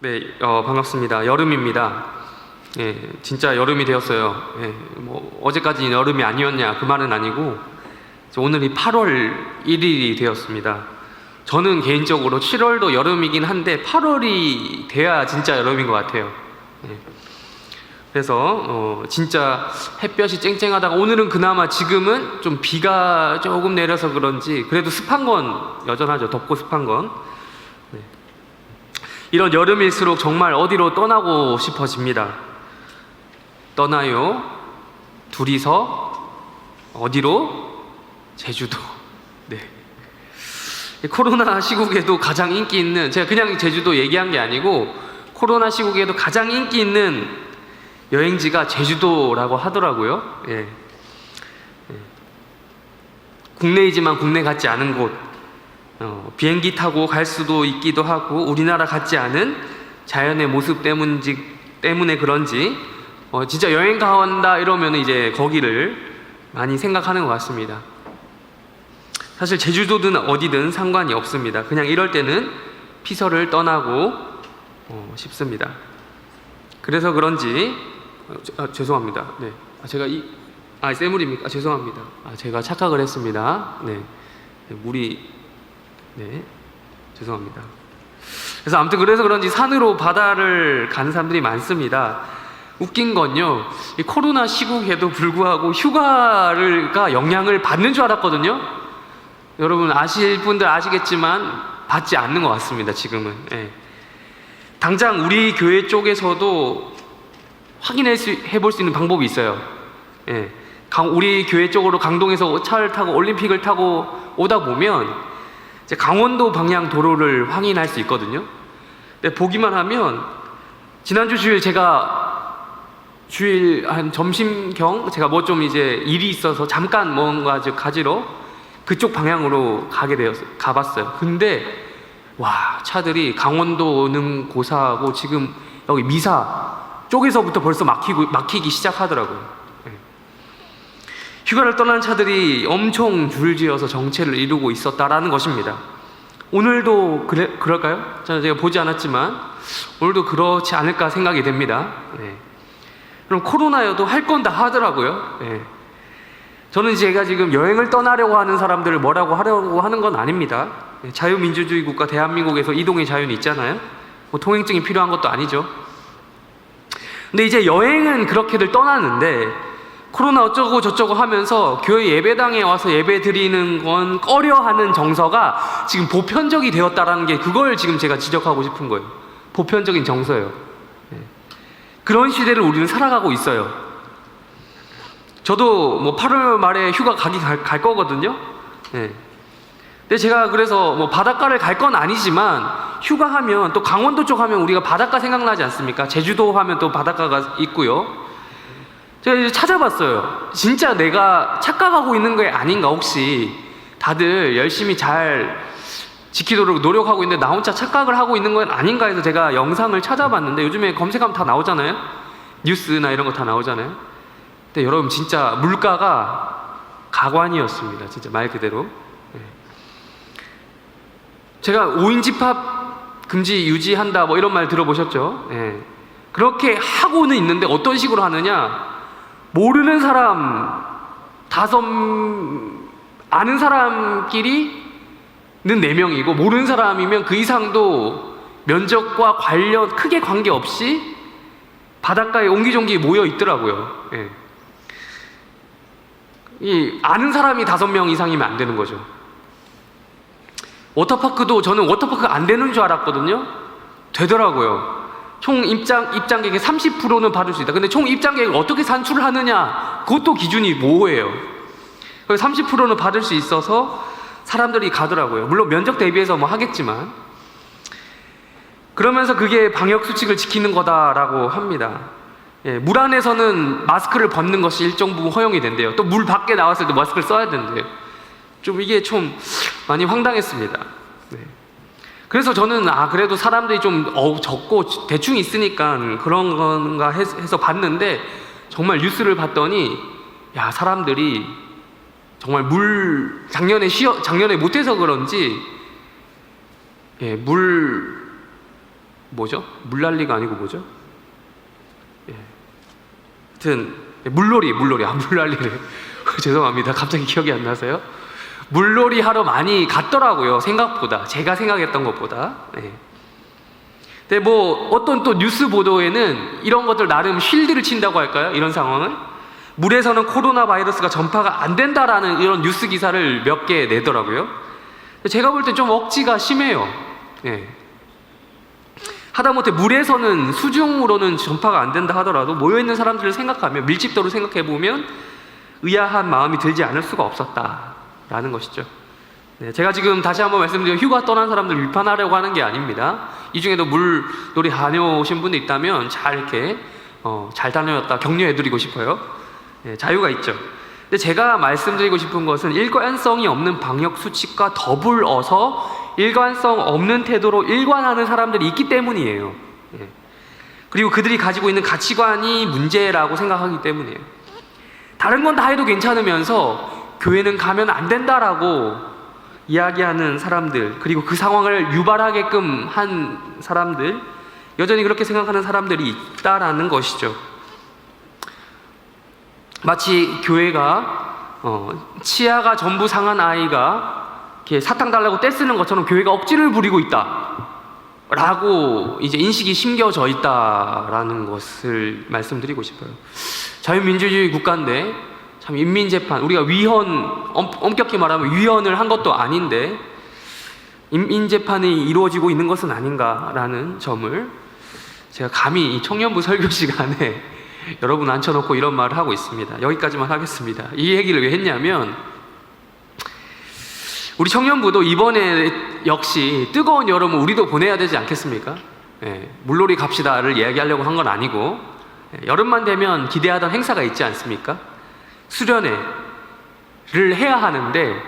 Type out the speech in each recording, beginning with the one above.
네, 반갑습니다. 여름입니다. 예, 진짜 여름이 되었어요. 예, 뭐 어제까지 여름이 아니었냐 그 말은 아니고 오늘이 8월 1일이 되었습니다. 저는 개인적으로 7월도 여름이긴 한데 8월이 돼야 진짜 여름인 것 같아요. 예. 그래서 진짜 햇볕이 쨍쨍하다가 오늘은 그나마 지금은 좀 비가 조금 내려서 그런지 그래도 습한 건 여전하죠. 덥고 습한 건. 네. 이런 여름일수록 정말 어디로 떠나고 싶어집니다. 떠나요. 둘이서 어디로? 제주도. 네. 코로나 시국에도 가장 인기 있는, 제가 그냥 제주도 얘기한 게 아니고 코로나 시국에도 가장 인기 있는 여행지가 제주도라고 하더라고요. 예. 국내이지만 국내 같지 않은 곳, 비행기 타고 갈 수도 있기도 하고 우리나라 같지 않은 자연의 모습 때문에 그런지 진짜 여행 간다 이러면 이제 거기를 많이 생각하는 것 같습니다. 사실 제주도든 어디든 상관이 없습니다. 그냥 이럴 때는 피서를 떠나고 싶습니다. 그래서 그런지 죄송합니다. 네, 제가 쇠물입니까? 죄송합니다. 제가 착각을 했습니다. 네, 물이 네, 죄송합니다. 그래서 아무튼 그래서 그런지 산으로 바다를 가는 사람들이 많습니다. 웃긴 건요, 이 코로나 시국에도 불구하고 휴가가 영향을 받는 줄 알았거든요. 여러분 아실 분들 아시겠지만 받지 않는 것 같습니다. 지금은. 예. 당장 우리 교회 쪽에서도 해볼 수 있는 방법이 있어요. 예. 우리 교회 쪽으로 강동에서 차를 타고 올림픽을 타고 오다 보면 이제 강원도 방향 도로를 확인할 수 있거든요. 근데 보기만 하면 지난주 주일 제가 주일 한 점심경 제가 뭐 좀 이제 일이 있어서 잠깐 뭔가 가지러 그쪽 방향으로 가봤어요. 근데 와, 차들이 강원도는 고사하고 지금 여기 미사 쪽에서부터 벌써 막히기 시작하더라고요. 휴가를 떠난 차들이 엄청 줄지어서 정체를 이루고 있었다라는 것입니다. 오늘도 그럴까요? 제가 보지 않았지만 오늘도 그렇지 않을까 생각이 됩니다. 네. 그럼 코로나여도 할 건 다 하더라고요. 네. 저는 제가 지금 여행을 떠나려고 하는 사람들을 뭐라고 하려고 하는 건 아닙니다. 네. 자유민주주의 국가 대한민국에서 이동의 자유는 있잖아요. 뭐 통행증이 필요한 것도 아니죠. 근데 이제 여행은 그렇게들 떠나는데 코로나 어쩌고 저쩌고 하면서 교회 예배당에 와서 예배 드리는 건 꺼려하는 정서가 지금 보편적이 되었다라는 게 그걸 지금 제가 지적하고 싶은 거예요. 보편적인 정서예요. 그런 시대를 우리는 살아가고 있어요. 저도 뭐 8월 말에 휴가 갈 거거든요. 근데 제가 그래서 뭐 바닷가를 갈 건 아니지만 휴가 하면 또 강원도 쪽 하면 우리가 바닷가 생각나지 않습니까? 제주도 하면 또 바닷가가 있고요. 제가 이제 찾아봤어요. 진짜 내가 착각하고 있는 게 아닌가, 혹시 다들 열심히 잘 지키도록 노력하고 있는데 나 혼자 착각을 하고 있는 건 아닌가 해서 제가 영상을 찾아봤는데 요즘에 검색하면 다 나오잖아요. 뉴스나 이런 거 다 나오잖아요. 근데 여러분 진짜 물가가 가관이었습니다. 진짜 말 그대로. 제가 5인 집합 금지 유지한다 뭐 이런 말 들어보셨죠? 그렇게 하고는 있는데 어떤 식으로 하느냐, 모르는 사람 아는 사람끼리는 4명이고 모르는 사람이면 그 이상도 면적과 관련 크게 관계없이 바닷가에 옹기종기 모여 있더라고요. 이 아는 사람이 5명 이상이면 안 되는 거죠. 워터파크도 저는 워터파크 안 되는 줄 알았거든요. 되더라고요. 총 입장객의 30%는 받을 수 있다. 근데 총 입장객을 어떻게 산출을 하느냐, 그것도 기준이 모호해요. 그래서 30%는 받을 수 있어서 사람들이 가더라고요. 물론 면적 대비해서 뭐 하겠지만, 그러면서 그게 방역 수칙을 지키는 거다라고 합니다. 물 안에서는 마스크를 벗는 것이 일정 부분 허용이 된대요. 또 물 밖에 나왔을 때 마스크를 써야 된대요. 좀 이게 좀 많이 황당했습니다. 그래서 저는 그래도 사람들이 좀 적고 대충 있으니까 그런 건가 해서 봤는데 정말 뉴스를 봤더니 야, 사람들이 정말 작년에 못해서 그런지 물 뭐죠? 물난리가 아니고 뭐죠? 예. 하여튼 물놀이. 물난리래. 죄송합니다. 갑자기 기억이 안 나서요. 물놀이 하러 많이 갔더라고요. 생각보다. 제가 생각했던 것보다. 예. 근데 뭐 어떤 또 뉴스 보도에는 이런 것들 나름 쉴드를 친다고 할까요? 이런 상황을 물에서는 코로나 바이러스가 전파가 안 된다라는 이런 뉴스 기사를 몇 개 내더라고요. 제가 볼 때 좀 억지가 심해요. 예. 하다못해 물에서는 수중으로는 전파가 안 된다 하더라도 모여있는 사람들을 생각하면, 밀집도를 생각해 보면 의아한 마음이 들지 않을 수가 없었다라는 것이죠. 네, 제가 지금 다시 한번 말씀드리면 휴가 떠난 사람들 비판하려고 하는 게 아닙니다. 이 중에도 물놀이 다녀오신 분이 있다면 잘 이렇게 잘 다녀왔다 격려해드리고 싶어요. 네, 자유가 있죠. 근데 제가 말씀드리고 싶은 것은 일관성이 없는 방역 수칙과 더불어서 일관성 없는 태도로 일관하는 사람들이 있기 때문이에요. 예. 그리고 그들이 가지고 있는 가치관이 문제라고 생각하기 때문이에요. 다른 건 다 해도 괜찮으면서 교회는 가면 안 된다라고 이야기하는 사람들, 그리고 그 상황을 유발하게끔 한 사람들, 여전히 그렇게 생각하는 사람들이 있다라는 것이죠. 마치 교회가 치아가 전부 상한 아이가 이렇게 사탕 달라고 떼쓰는 것처럼 교회가 억지를 부리고 있다 라고 이제 인식이 심겨져 있다라는 것을 말씀드리고 싶어요. 자유민주주의 국가인데 참 인민재판, 우리가 위헌, 엄격히 말하면 위헌을 한 것도 아닌데 인민재판이 이루어지고 있는 것은 아닌가라는 점을 제가 감히 이 청년부 설교 시간에 여러분 앉혀놓고 이런 말을 하고 있습니다. 여기까지만 하겠습니다. 이 얘기를 왜 했냐면, 우리 청년부도 이번에 역시 뜨거운 여름을 우리도 보내야 되지 않겠습니까? 예, 물놀이 갑시다를 이야기하려고 한 건 아니고, 여름만 되면 기대하던 행사가 있지 않습니까? 수련회를 해야 하는데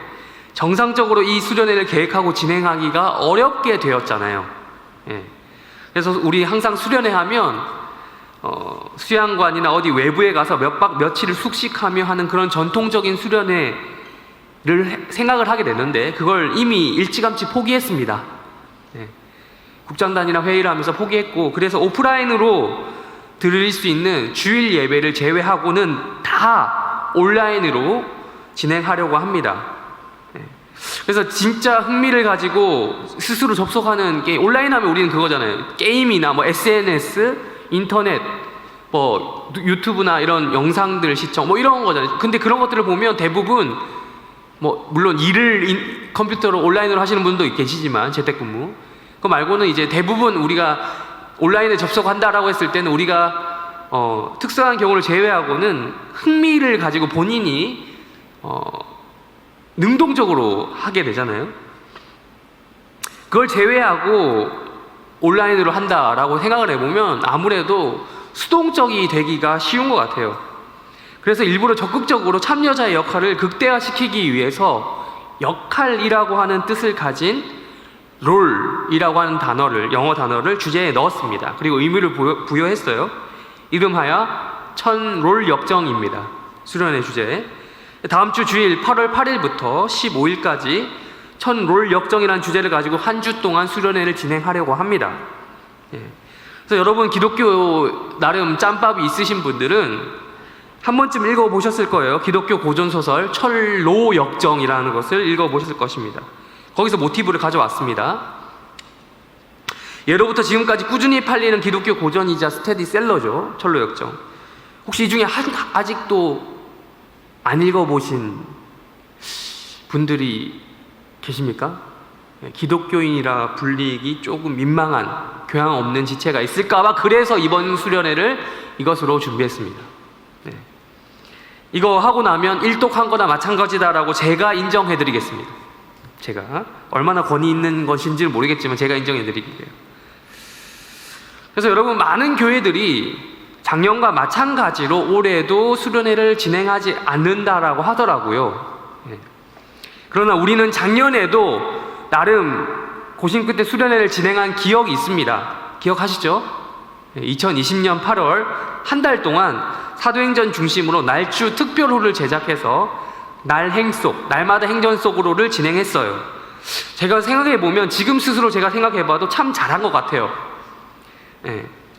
정상적으로 이 수련회를 계획하고 진행하기가 어렵게 되었잖아요. 예. 그래서 우리 항상 수련회 하면 수양관이나 어디 외부에 가서 몇 박 며칠을 숙식하며 하는 그런 전통적인 수련회를 생각을 하게 됐는데 그걸 이미 일찌감치 포기했습니다. 네. 국장단이나 회의를 하면서 포기했고, 그래서 오프라인으로 들을 수 있는 주일 예배를 제외하고는 다 온라인으로 진행하려고 합니다. 네. 그래서 진짜 흥미를 가지고 스스로 접속하는 게, 온라인 하면 우리는 그거잖아요. 게임이나 뭐 SNS, 인터넷, 뭐 유튜브나 이런 영상들 시청 뭐 이런 거잖아요. 근데 그런 것들을 보면 대부분 뭐 물론 일을 컴퓨터로 온라인으로 하시는 분도 계시지만 재택근무, 그거 말고는 이제 대부분 우리가 온라인에 접속한다라고 했을 때는 우리가 특수한 경우를 제외하고는 흥미를 가지고 본인이 능동적으로 하게 되잖아요. 그걸 제외하고 온라인으로 한다라고 생각을 해보면 아무래도 수동적이 되기가 쉬운 것 같아요. 그래서 일부러 적극적으로 참여자의 역할을 극대화시키기 위해서 역할이라고 하는 뜻을 가진 롤이라고 하는 단어를, 영어 단어를 주제에 넣었습니다. 그리고 의미를 부여했어요. 이름하여 천롤 역정입니다. 수련회 주제. 다음 주 주일 8월 8일부터 15일까지 천롤 역정이라는 주제를 가지고 한 주 동안 수련회를 진행하려고 합니다. 예. 그래서 여러분 기독교 나름 짬밥이 있으신 분들은 한 번쯤 읽어보셨을 거예요. 기독교 고전소설 철로 역정이라는 것을 읽어보셨을 것입니다. 거기서 모티브를 가져왔습니다. 예로부터 지금까지 꾸준히 팔리는 기독교 고전이자 스테디셀러죠. 철로 역정. 혹시 이 중에 아직도 안 읽어보신 분들이 계십니까? 기독교인이라 불리기 조금 민망한, 교양 없는 지체가 있을까봐 그래서 이번 수련회를 이것으로 준비했습니다. 네. 이거 하고 나면 일독한 거나 마찬가지다라고 제가 인정해드리겠습니다. 제가 얼마나 권위 있는 것인지는 모르겠지만 제가 인정해드릴게요. 그래서 여러분, 많은 교회들이 작년과 마찬가지로 올해도 수련회를 진행하지 않는다라고 하더라고요. 네. 그러나 우리는 작년에도 나름 고심 끝에 수련회를 진행한 기억이 있습니다. 기억하시죠? 2020년 8월 한 달 동안 사도행전 중심으로 날주 특별호를 제작해서 날마다 행전 속으로를 진행했어요. 제가 생각해보면 지금 스스로 제가 생각해봐도 참 잘한 것 같아요.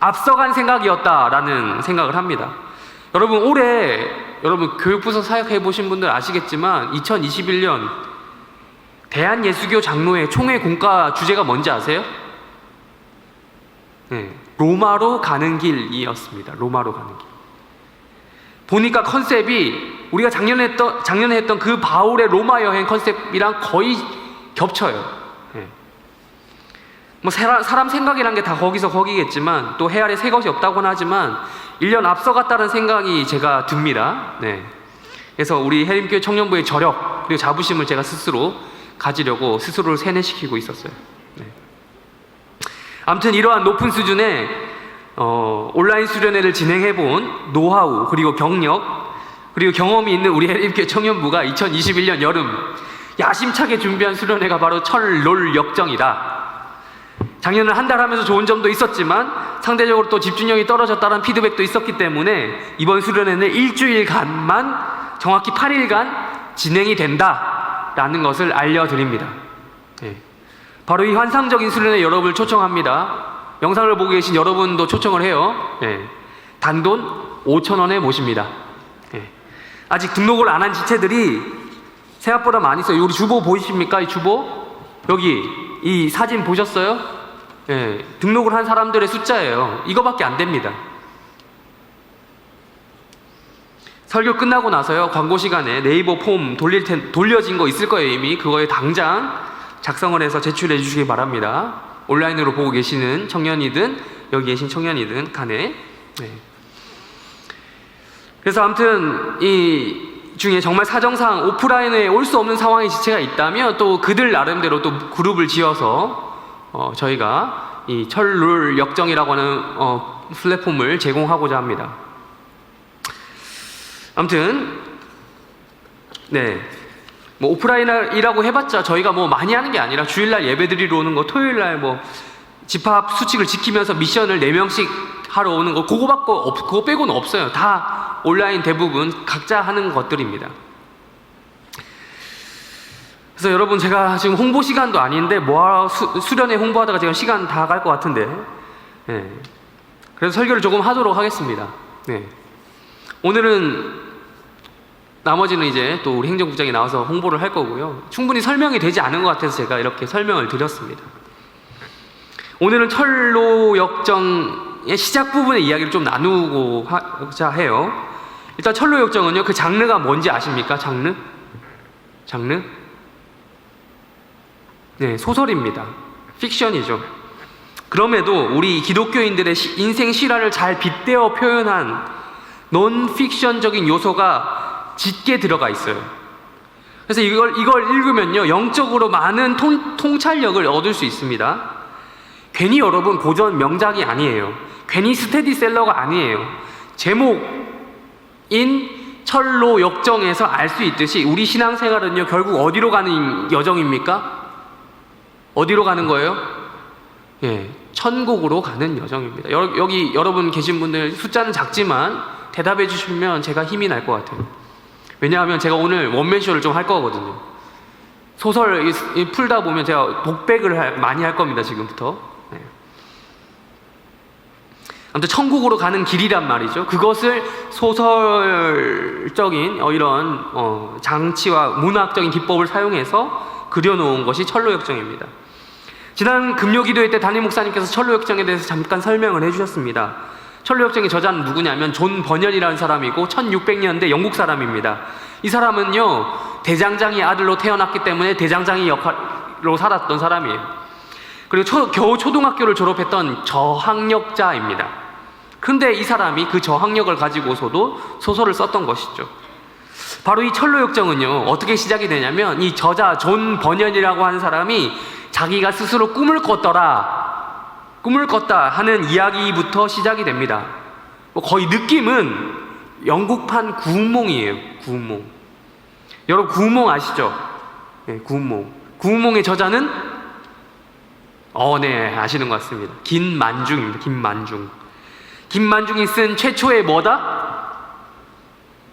앞서간 생각이었다라는 생각을 합니다. 여러분 올해 교육부서 사역해 보신 분들 아시겠지만 2021년 대한예수교 장로회 총회 공과 주제가 뭔지 아세요? 로마로 가는 길이었습니다. 로마로 가는 길. 보니까 컨셉이 우리가 작년에 했던 그 바울의 로마 여행 컨셉이랑 거의 겹쳐요. 뭐 사람 생각이란 게 다 거기서 거기겠지만 또 해 아래 새 것이 없다고는 하지만 1년 앞서갔다는 생각이 제가 듭니다. 그래서 우리 해림교회 청년부의 저력 그리고 자부심을 제가 스스로 가지려고 스스로를 세뇌시키고 있었어요. 아무튼 이러한 높은 수준의 온라인 수련회를 진행해본 노하우 그리고 경력 그리고 경험이 있는 우리 해림교회 청년부가 2021년 여름 야심차게 준비한 수련회가 바로 철롤 역정이다. 작년은 한 달 하면서 좋은 점도 있었지만 상대적으로 또 집중력이 떨어졌다는 피드백도 있었기 때문에 이번 수련회는 일주일간만 정확히 8일간 진행이 된다라는 것을 알려드립니다. 바로 이 환상적인 수련회 여러분을 초청합니다. 영상을 보고 계신 여러분도 초청을 해요. 단돈 5,000원에 모십니다. 아직 등록을 안 한 지체들이 생각보다 많이 있어요. 우리 주보 보이십니까? 이 주보? 여기 이 사진 보셨어요? 등록을 한 사람들의 숫자예요. 이거밖에 안 됩니다. 설교 끝나고 나서요 광고 시간에 네이버 폼 돌려진 거 있을 거예요. 이미 그거에 당장 작성을 해서 제출해 주시기 바랍니다. 온라인으로 보고 계시는 청년이든 여기 계신 청년이든 간에. 그래서 아무튼 이 중에 정말 사정상 오프라인에 올 수 없는 상황의 지체가 있다면 또 그들 나름대로 또 그룹을 지어서 저희가 이 철룰 역정이라고 하는 플랫폼을 제공하고자 합니다. 아무튼 뭐 오프라인이라고 해봤자 저희가 뭐 많이 하는 게 아니라 주일날 예배드리러 오는 거, 토요일날 뭐 집합 수칙을 지키면서 미션을 4명씩 하러 오는 거, 그거 빼고는 없어요. 다 온라인 대부분 각자 하는 것들입니다. 그래서 여러분 제가 지금 홍보 시간도 아닌데 뭐하러 수련회 홍보하다가 제가 시간 다 갈 것 같은데 그래서 설교를 조금 하도록 하겠습니다. 오늘은 나머지는 이제 또 우리 행정국장이 나와서 홍보를 할 거고요. 충분히 설명이 되지 않은 것 같아서 제가 이렇게 설명을 드렸습니다. 오늘은 철로 역정의 시작 부분의 이야기를 좀 나누고자 해요. 일단 철로 역정은요, 그 장르가 뭔지 아십니까? 장르? 소설입니다. 픽션이죠. 그럼에도 우리 기독교인들의 인생 실화를 잘 빗대어 표현한 논픽션적인 요소가 짙게 들어가 있어요. 그래서 이걸 읽으면요 영적으로 많은 통찰력을 얻을 수 있습니다. 괜히 여러분 고전 명작이 아니에요. 괜히 스테디셀러가 아니에요. 제목인 철로 역정에서 알 수 있듯이 우리 신앙생활은요 결국 어디로 가는 여정입니까? 어디로 가는 거예요? 천국으로 가는 여정입니다. 여기 여러분 계신 분들 숫자는 작지만 대답해 주시면 제가 힘이 날 것 같아요. 왜냐하면 제가 오늘 원맨쇼를 좀 할 거거든요. 소설 풀다 보면 제가 독백을 많이 할 겁니다. 지금부터. 아무튼 천국으로 가는 길이란 말이죠. 그것을 소설적인 이런 장치와 문학적인 기법을 사용해서 그려놓은 것이 철로역정입니다. 지난 금요기도회 때 담임 목사님께서 철로역정에 대해서 잠깐 설명을 해주셨습니다. 철로역정의 저자는 누구냐면 존 버년이라는 사람이고 1600년대 영국 사람입니다. 이 사람은요 대장장이 아들로 태어났기 때문에 대장장이 역할로 살았던 사람이에요. 그리고 겨우 초등학교를 졸업했던 저학력자입니다. 그런데 이 사람이 그 저학력을 가지고서도 소설을 썼던 것이죠. 바로 이 철로역정은요 어떻게 시작이 되냐면 이 저자 존 버년이라고 하는 사람이 자기가 스스로 꿈을 꿨다 하는 이야기부터 시작이 됩니다. 거의 느낌은 영국판 구운몽이에요. 구운몽. 여러분 구운몽 아시죠? 구운몽. 구운몽의 저자는 네 아시는 것 같습니다. 김만중입니다. 김만중이 쓴 최초의 뭐다?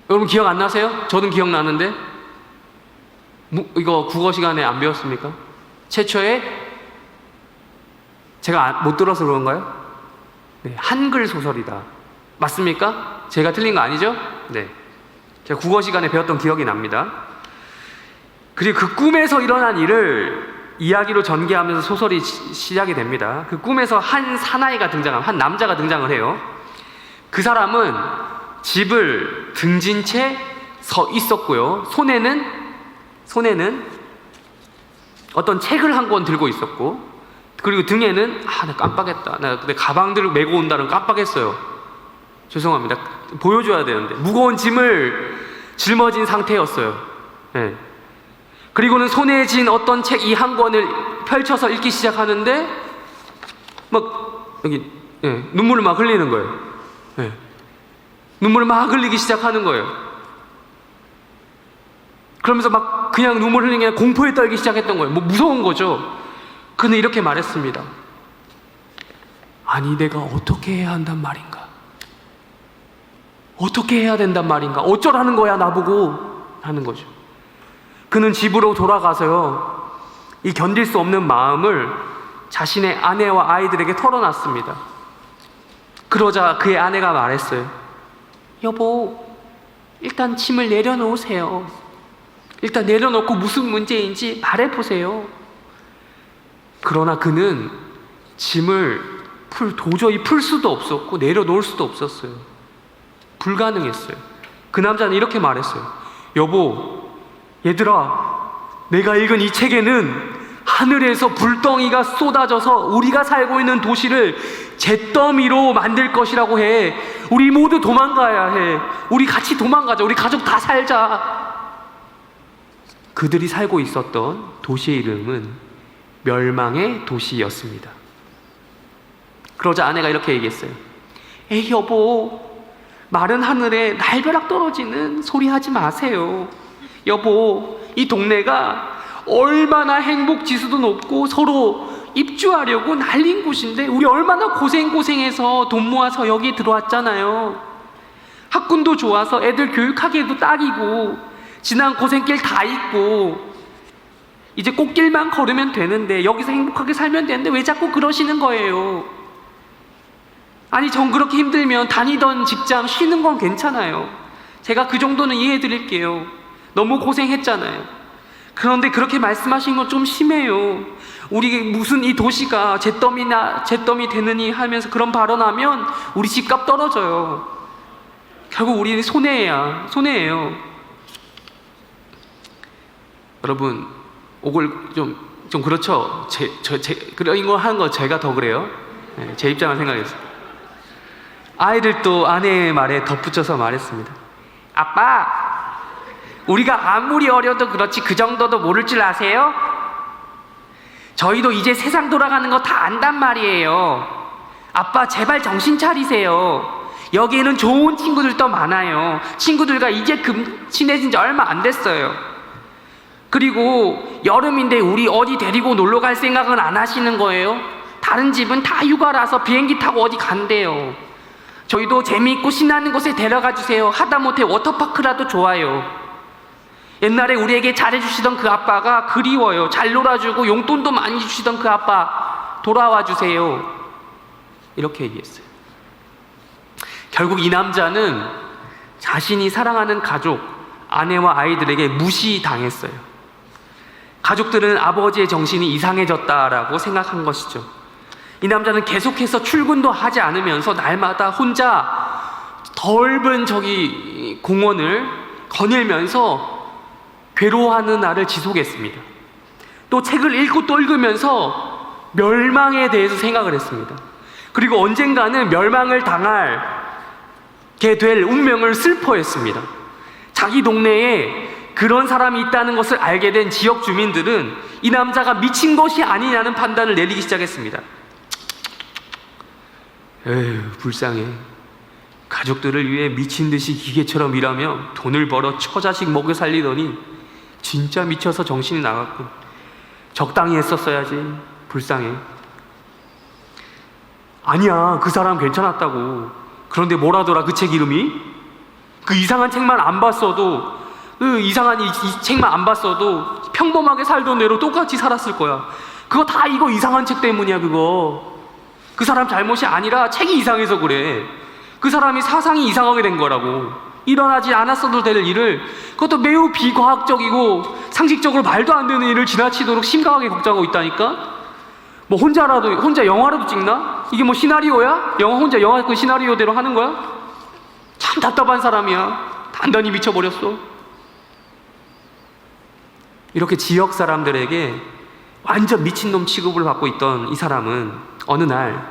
여러분 기억 안 나세요? 저는 기억나는데 이거 국어 시간에 안 배웠습니까? 최초의 제가 못 들어서 그런가요? 네, 한글 소설이다. 맞습니까? 제가 틀린 거 아니죠? 네. 제가 국어 시간에 배웠던 기억이 납니다. 그리고 그 꿈에서 일어난 일을 이야기로 전개하면서 소설이 시작이 됩니다. 그 꿈에서 한 사나이가 한 남자가 등장을 해요. 그 사람은 집을 등진 채 서 있었고요. 손에는 어떤 책을 한 권 들고 있었고, 그리고 등에는 나 깜빡했다. 내 가방들을 메고 온다는 깜빡했어요. 죄송합니다. 보여줘야 되는데 무거운 짐을 짊어진 상태였어요. 네. 그리고는 손에 쥔 어떤 책 이 한 권을 펼쳐서 읽기 시작하는데 막 여기 눈물을 막 흘리는 거예요. 눈물을 막 흘리기 시작하는 거예요. 그러면서 막 그냥 눈물 흘리는 게 아니라 공포에 떨기 시작했던 거예요. 무서운 거죠. 그는 이렇게 말했습니다. 아니, 내가 어떻게 해야 한단 말인가? 어떻게 해야 된단 말인가? 어쩌라는 거야, 나보고? 하는 거죠. 그는 집으로 돌아가서요, 이 견딜 수 없는 마음을 자신의 아내와 아이들에게 털어놨습니다. 그러자 그의 아내가 말했어요. 여보, 일단 짐을 내려놓으세요. 일단 내려놓고 무슨 문제인지 말해보세요. 그러나 그는 짐을 도저히 풀 수도 없었고 내려놓을 수도 없었어요. 불가능했어요. 그 남자는 이렇게 말했어요. 여보, 얘들아, 내가 읽은 이 책에는 하늘에서 불덩이가 쏟아져서 우리가 살고 있는 도시를 잿더미로 만들 것이라고 해. 우리 모두 도망가야 해. 우리 같이 도망가자. 우리 가족 다 살자. 그들이 살고 있었던 도시의 이름은 멸망의 도시였습니다. 그러자 아내가 이렇게 얘기했어요. 에이 여보, 마른 하늘에 날벼락 떨어지는 소리 하지 마세요. 여보, 이 동네가 얼마나 행복지수도 높고 서로 입주하려고 난린 곳인데 우리 얼마나 고생해서 돈 모아서 여기 들어왔잖아요. 학군도 좋아서 애들 교육하기에도 딱이고 지난 고생길 다 있고 이제 꽃길만 걸으면 되는데 여기서 행복하게 살면 되는데 왜 자꾸 그러시는 거예요? 아니, 전 그렇게 힘들면 다니던 직장 쉬는 건 괜찮아요. 제가 그 정도는 이해해 드릴게요. 너무 고생했잖아요. 그런데 그렇게 말씀하신 건 좀 심해요. 우리 무슨 이 도시가 잿더미 되느니 하면서 그런 발언하면 우리 집값 떨어져요. 결국 우리는 손해예요. 여러분, 좀 그렇죠? 그런 거 하는 거 제가 더 그래요. 제 입장을 생각했어요. 아이들도 아내의 말에 덧붙여서 말했습니다. 아빠, 우리가 아무리 어려도 그렇지 그 정도도 모를 줄 아세요? 저희도 이제 세상 돌아가는 거 다 안단 말이에요. 아빠, 제발 정신 차리세요. 여기에는 좋은 친구들도 많아요. 친구들과 이제 친해진 지 얼마 안 됐어요. 그리고 여름인데 우리 어디 데리고 놀러 갈 생각은 안 하시는 거예요? 다른 집은 다 휴가라서 비행기 타고 어디 간대요. 저희도 재미있고 신나는 곳에 데려가 주세요. 하다못해 워터파크라도 좋아요. 옛날에 우리에게 잘해주시던 그 아빠가 그리워요. 잘 놀아주고 용돈도 많이 주시던 그 아빠 돌아와 주세요. 이렇게 얘기했어요. 결국 이 남자는 자신이 사랑하는 가족, 아내와 아이들에게 무시당했어요. 가족들은 아버지의 정신이 이상해졌다라고 생각한 것이죠. 이 남자는 계속해서 출근도 하지 않으면서 날마다 혼자 넓은 공원을 거닐면서 괴로워하는 날을 지속했습니다. 또 책을 읽고 또 읽으면서 멸망에 대해서 생각을 했습니다. 그리고 언젠가는 멸망을 당하게 될 운명을 슬퍼했습니다. 자기 동네에 그런 사람이 있다는 것을 알게 된 지역 주민들은 이 남자가 미친 것이 아니냐는 판단을 내리기 시작했습니다. 에휴, 불쌍해. 가족들을 위해 미친 듯이 기계처럼 일하며 돈을 벌어 처자식 먹여 살리더니 진짜 미쳐서 정신이 나갔군. 적당히 했었어야지. 불쌍해. 아니야, 그 사람 괜찮았다고. 그런데 뭐라더라, 그 책 이름이? 그 이상한 책만 안 봤어도, 이 책만 안 봤어도 평범하게 살던 애로 똑같이 살았을 거야. 그거 다 이거 이상한 책 때문이야, 그거. 그 사람 잘못이 아니라 책이 이상해서 그래. 그 사람이 사상이 이상하게 된 거라고. 일어나지 않았어도 될 일을, 그것도 매우 비과학적이고 상식적으로 말도 안 되는 일을 지나치도록 심각하게 걱정하고 있다니까. 뭐 혼자 영화라도 찍나? 이게 뭐 시나리오야? 혼자 영화 그 시나리오대로 하는 거야? 참 답답한 사람이야. 단단히 미쳐버렸어. 이렇게 지역 사람들에게 완전 미친놈 취급을 받고 있던 이 사람은 어느 날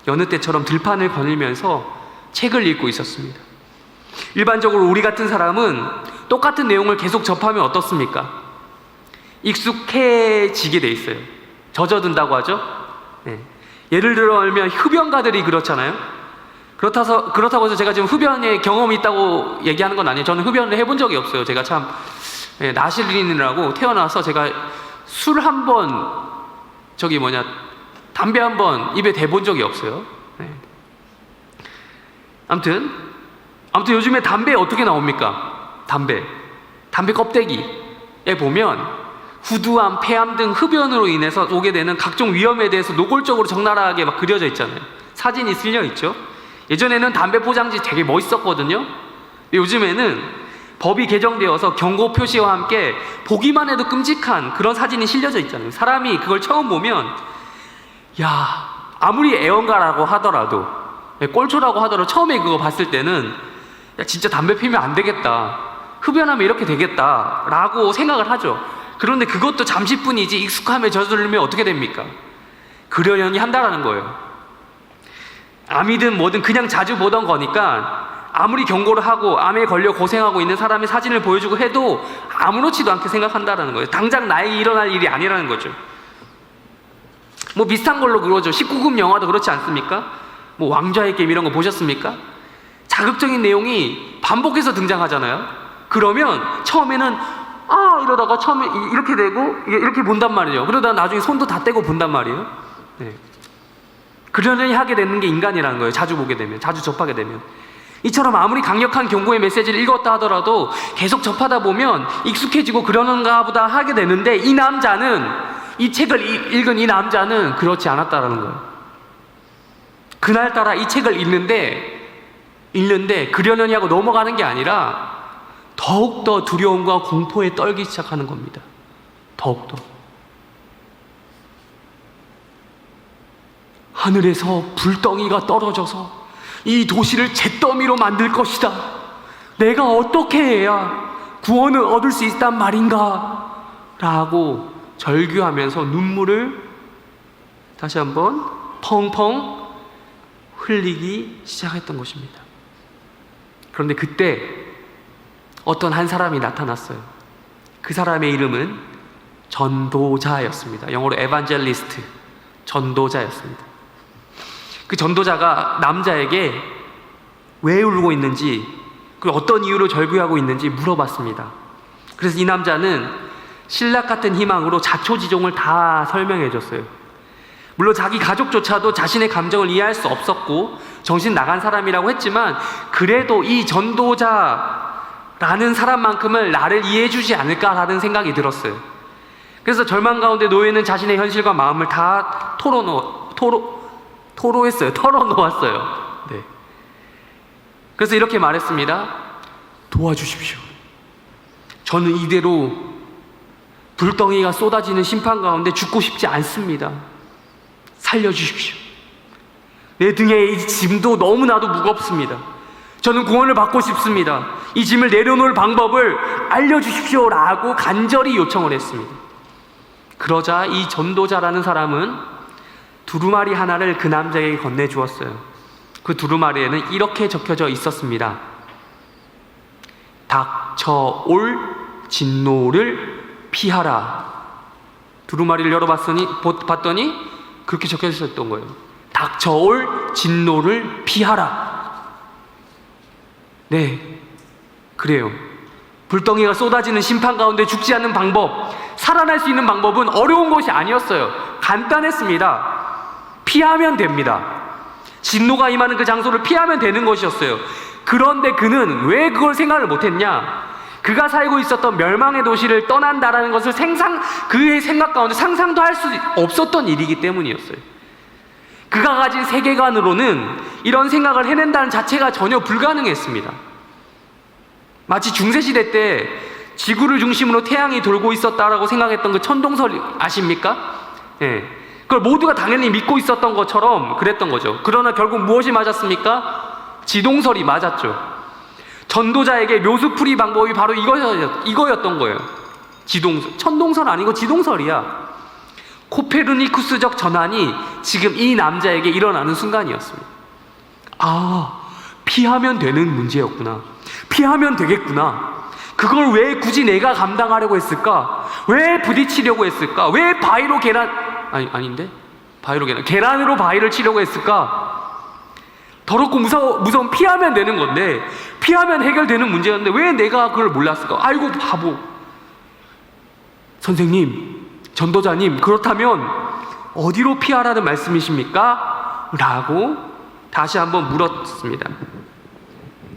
여느 때처럼 들판을 거닐면서 책을 읽고 있었습니다. 일반적으로 우리 같은 사람은 똑같은 내용을 계속 접하면 어떻습니까? 익숙해지게 돼 있어요. 젖어든다고 하죠. 네. 예를 들면 흡연가들이 그렇잖아요. 그렇다고 해서 제가 지금 흡연에 경험이 있다고 얘기하는 건 아니에요. 저는 흡연을 해본 적이 없어요. 제가 참 나실인이라고 태어나서 제가 술 한 번, 담배 한 번 입에 대본 적이 없어요. 네. 아무튼 요즘에 담배 어떻게 나옵니까? 담배 껍데기에 보면 후두암, 폐암 등 흡연으로 인해서 오게 되는 각종 위험에 대해서 노골적으로 적나라하게 막 그려져 있잖아요. 사진이 쓸려 있죠. 예전에는 담배 포장지 되게 멋있었거든요. 요즘에는 법이 개정되어서 경고 표시와 함께 보기만 해도 끔찍한 그런 사진이 실려져 있잖아요. 사람이 그걸 처음 보면 아무리 애언가라고 하더라도, 꼴초라고 하더라도 처음에 그거 봤을 때는 진짜 담배 피우면 안 되겠다, 흡연하면 이렇게 되겠다 라고 생각을 하죠. 그런데 그것도 잠시뿐이지 익숙함에 젖으려면 어떻게 됩니까? 그러려니 한다라는 거예요. 암이든 뭐든 그냥 자주 보던 거니까 아무리 경고를 하고 암에 걸려 고생하고 있는 사람의 사진을 보여주고 해도 아무렇지도 않게 생각한다라는 거예요. 당장 나에게 일어날 일이 아니라는 거죠. 뭐 비슷한 걸로 그러죠. 19금 영화도 그렇지 않습니까? 뭐 왕좌의 게임 이런 거 보셨습니까? 자극적인 내용이 반복해서 등장하잖아요. 그러면 처음에는 이러다가 처음에 이렇게 되고 이렇게 본단 말이에요. 그러다가 나중에 손도 다 떼고 본단 말이에요. 네. 그러려니 하게 되는 게 인간이라는 거예요. 자주 보게 되면, 자주 접하게 되면. 이처럼 아무리 강력한 경고의 메시지를 읽었다 하더라도 계속 접하다 보면 익숙해지고 그러는가 보다 하게 되는데, 이 책을 읽은 이 남자는 그렇지 않았다라는 거예요. 그날따라 이 책을 읽는데 그러려니 하고 넘어가는 게 아니라 더욱더 두려움과 공포에 떨기 시작하는 겁니다. 더욱더. 하늘에서 불덩이가 떨어져서 이 도시를 잿더미로 만들 것이다. 내가 어떻게 해야 구원을 얻을 수 있단 말인가? 라고 절규하면서 눈물을 다시 한번 펑펑 흘리기 시작했던 것입니다. 그런데 그때 어떤 한 사람이 나타났어요. 그 사람의 이름은 전도자였습니다. 영어로 에반젤리스트, 전도자였습니다. 그 전도자가 남자에게 왜 울고 있는지, 그리고 어떤 이유로 절규하고 있는지 물어봤습니다. 그래서 이 남자는 신락 같은 희망으로 자초지종을 다 설명해 줬어요. 물론 자기 가족조차도 자신의 감정을 이해할 수 없었고 정신 나간 사람이라고 했지만, 그래도 이 전도자라는 사람만큼은 나를 이해해 주지 않을까라는 생각이 들었어요. 그래서 절망 가운데 놓여 있는 자신의 현실과 마음을 다 털어놓았어요. 네. 그래서 이렇게 말했습니다. 도와주십시오. 저는 이대로 불덩이가 쏟아지는 심판 가운데 죽고 싶지 않습니다. 살려주십시오. 내 등에 이 짐도 너무나도 무겁습니다. 저는 구원을 받고 싶습니다. 이 짐을 내려놓을 방법을 알려주십시오 라고 간절히 요청을 했습니다. 그러자 이 전도자라는 사람은 두루마리 하나를 그 남자에게 건네주었어요. 그 두루마리에는 이렇게 적혀져 있었습니다. 닥쳐올 진노를 피하라. 두루마리를 열어봤더니 그렇게 적혀져 있었던 거예요. 닥쳐올 진노를 피하라. 네, 그래요. 불덩이가 쏟아지는 심판 가운데 죽지 않는 방법, 살아날 수 있는 방법은 어려운 것이 아니었어요. 간단했습니다. 피하면 됩니다. 진노가 임하는 그 장소를 피하면 되는 것이었어요. 그런데 그는 왜 그걸 생각을 못했냐? 그가 살고 있었던 멸망의 도시를 떠난다라는 것을 그의 생각 가운데 상상도 할 수 없었던 일이기 때문이었어요. 그가 가진 세계관으로는 이런 생각을 해낸다는 자체가 전혀 불가능했습니다. 마치 중세시대 때 지구를 중심으로 태양이 돌고 있었다라고 생각했던 그 천동설 아십니까? 예. 그걸 모두가 당연히 믿고 있었던 것처럼 그랬던 거죠. 그러나 결국 무엇이 맞았습니까? 지동설이 맞았죠. 전도자에게 묘수풀이 방법이 바로 이거였던 거예요. 지동설. 천동설 아니고 지동설이야. 코페르니쿠스적 전환이 지금 이 남자에게 일어나는 순간이었습니다. 아, 피하면 되는 문제였구나. 피하면 되겠구나. 그걸 왜 굳이 내가 감당하려고 했을까? 왜 부딪히려고 했을까? 왜 바위로 계란으로 바위를 치려고 했을까? 더럽고 무서운 피하면 되는 건데, 피하면 해결되는 문제였는데 왜 내가 그걸 몰랐을까? 아이고 바보. 선생님, 전도자님, 그렇다면 어디로 피하라는 말씀이십니까? 라고 다시 한번 물었습니다.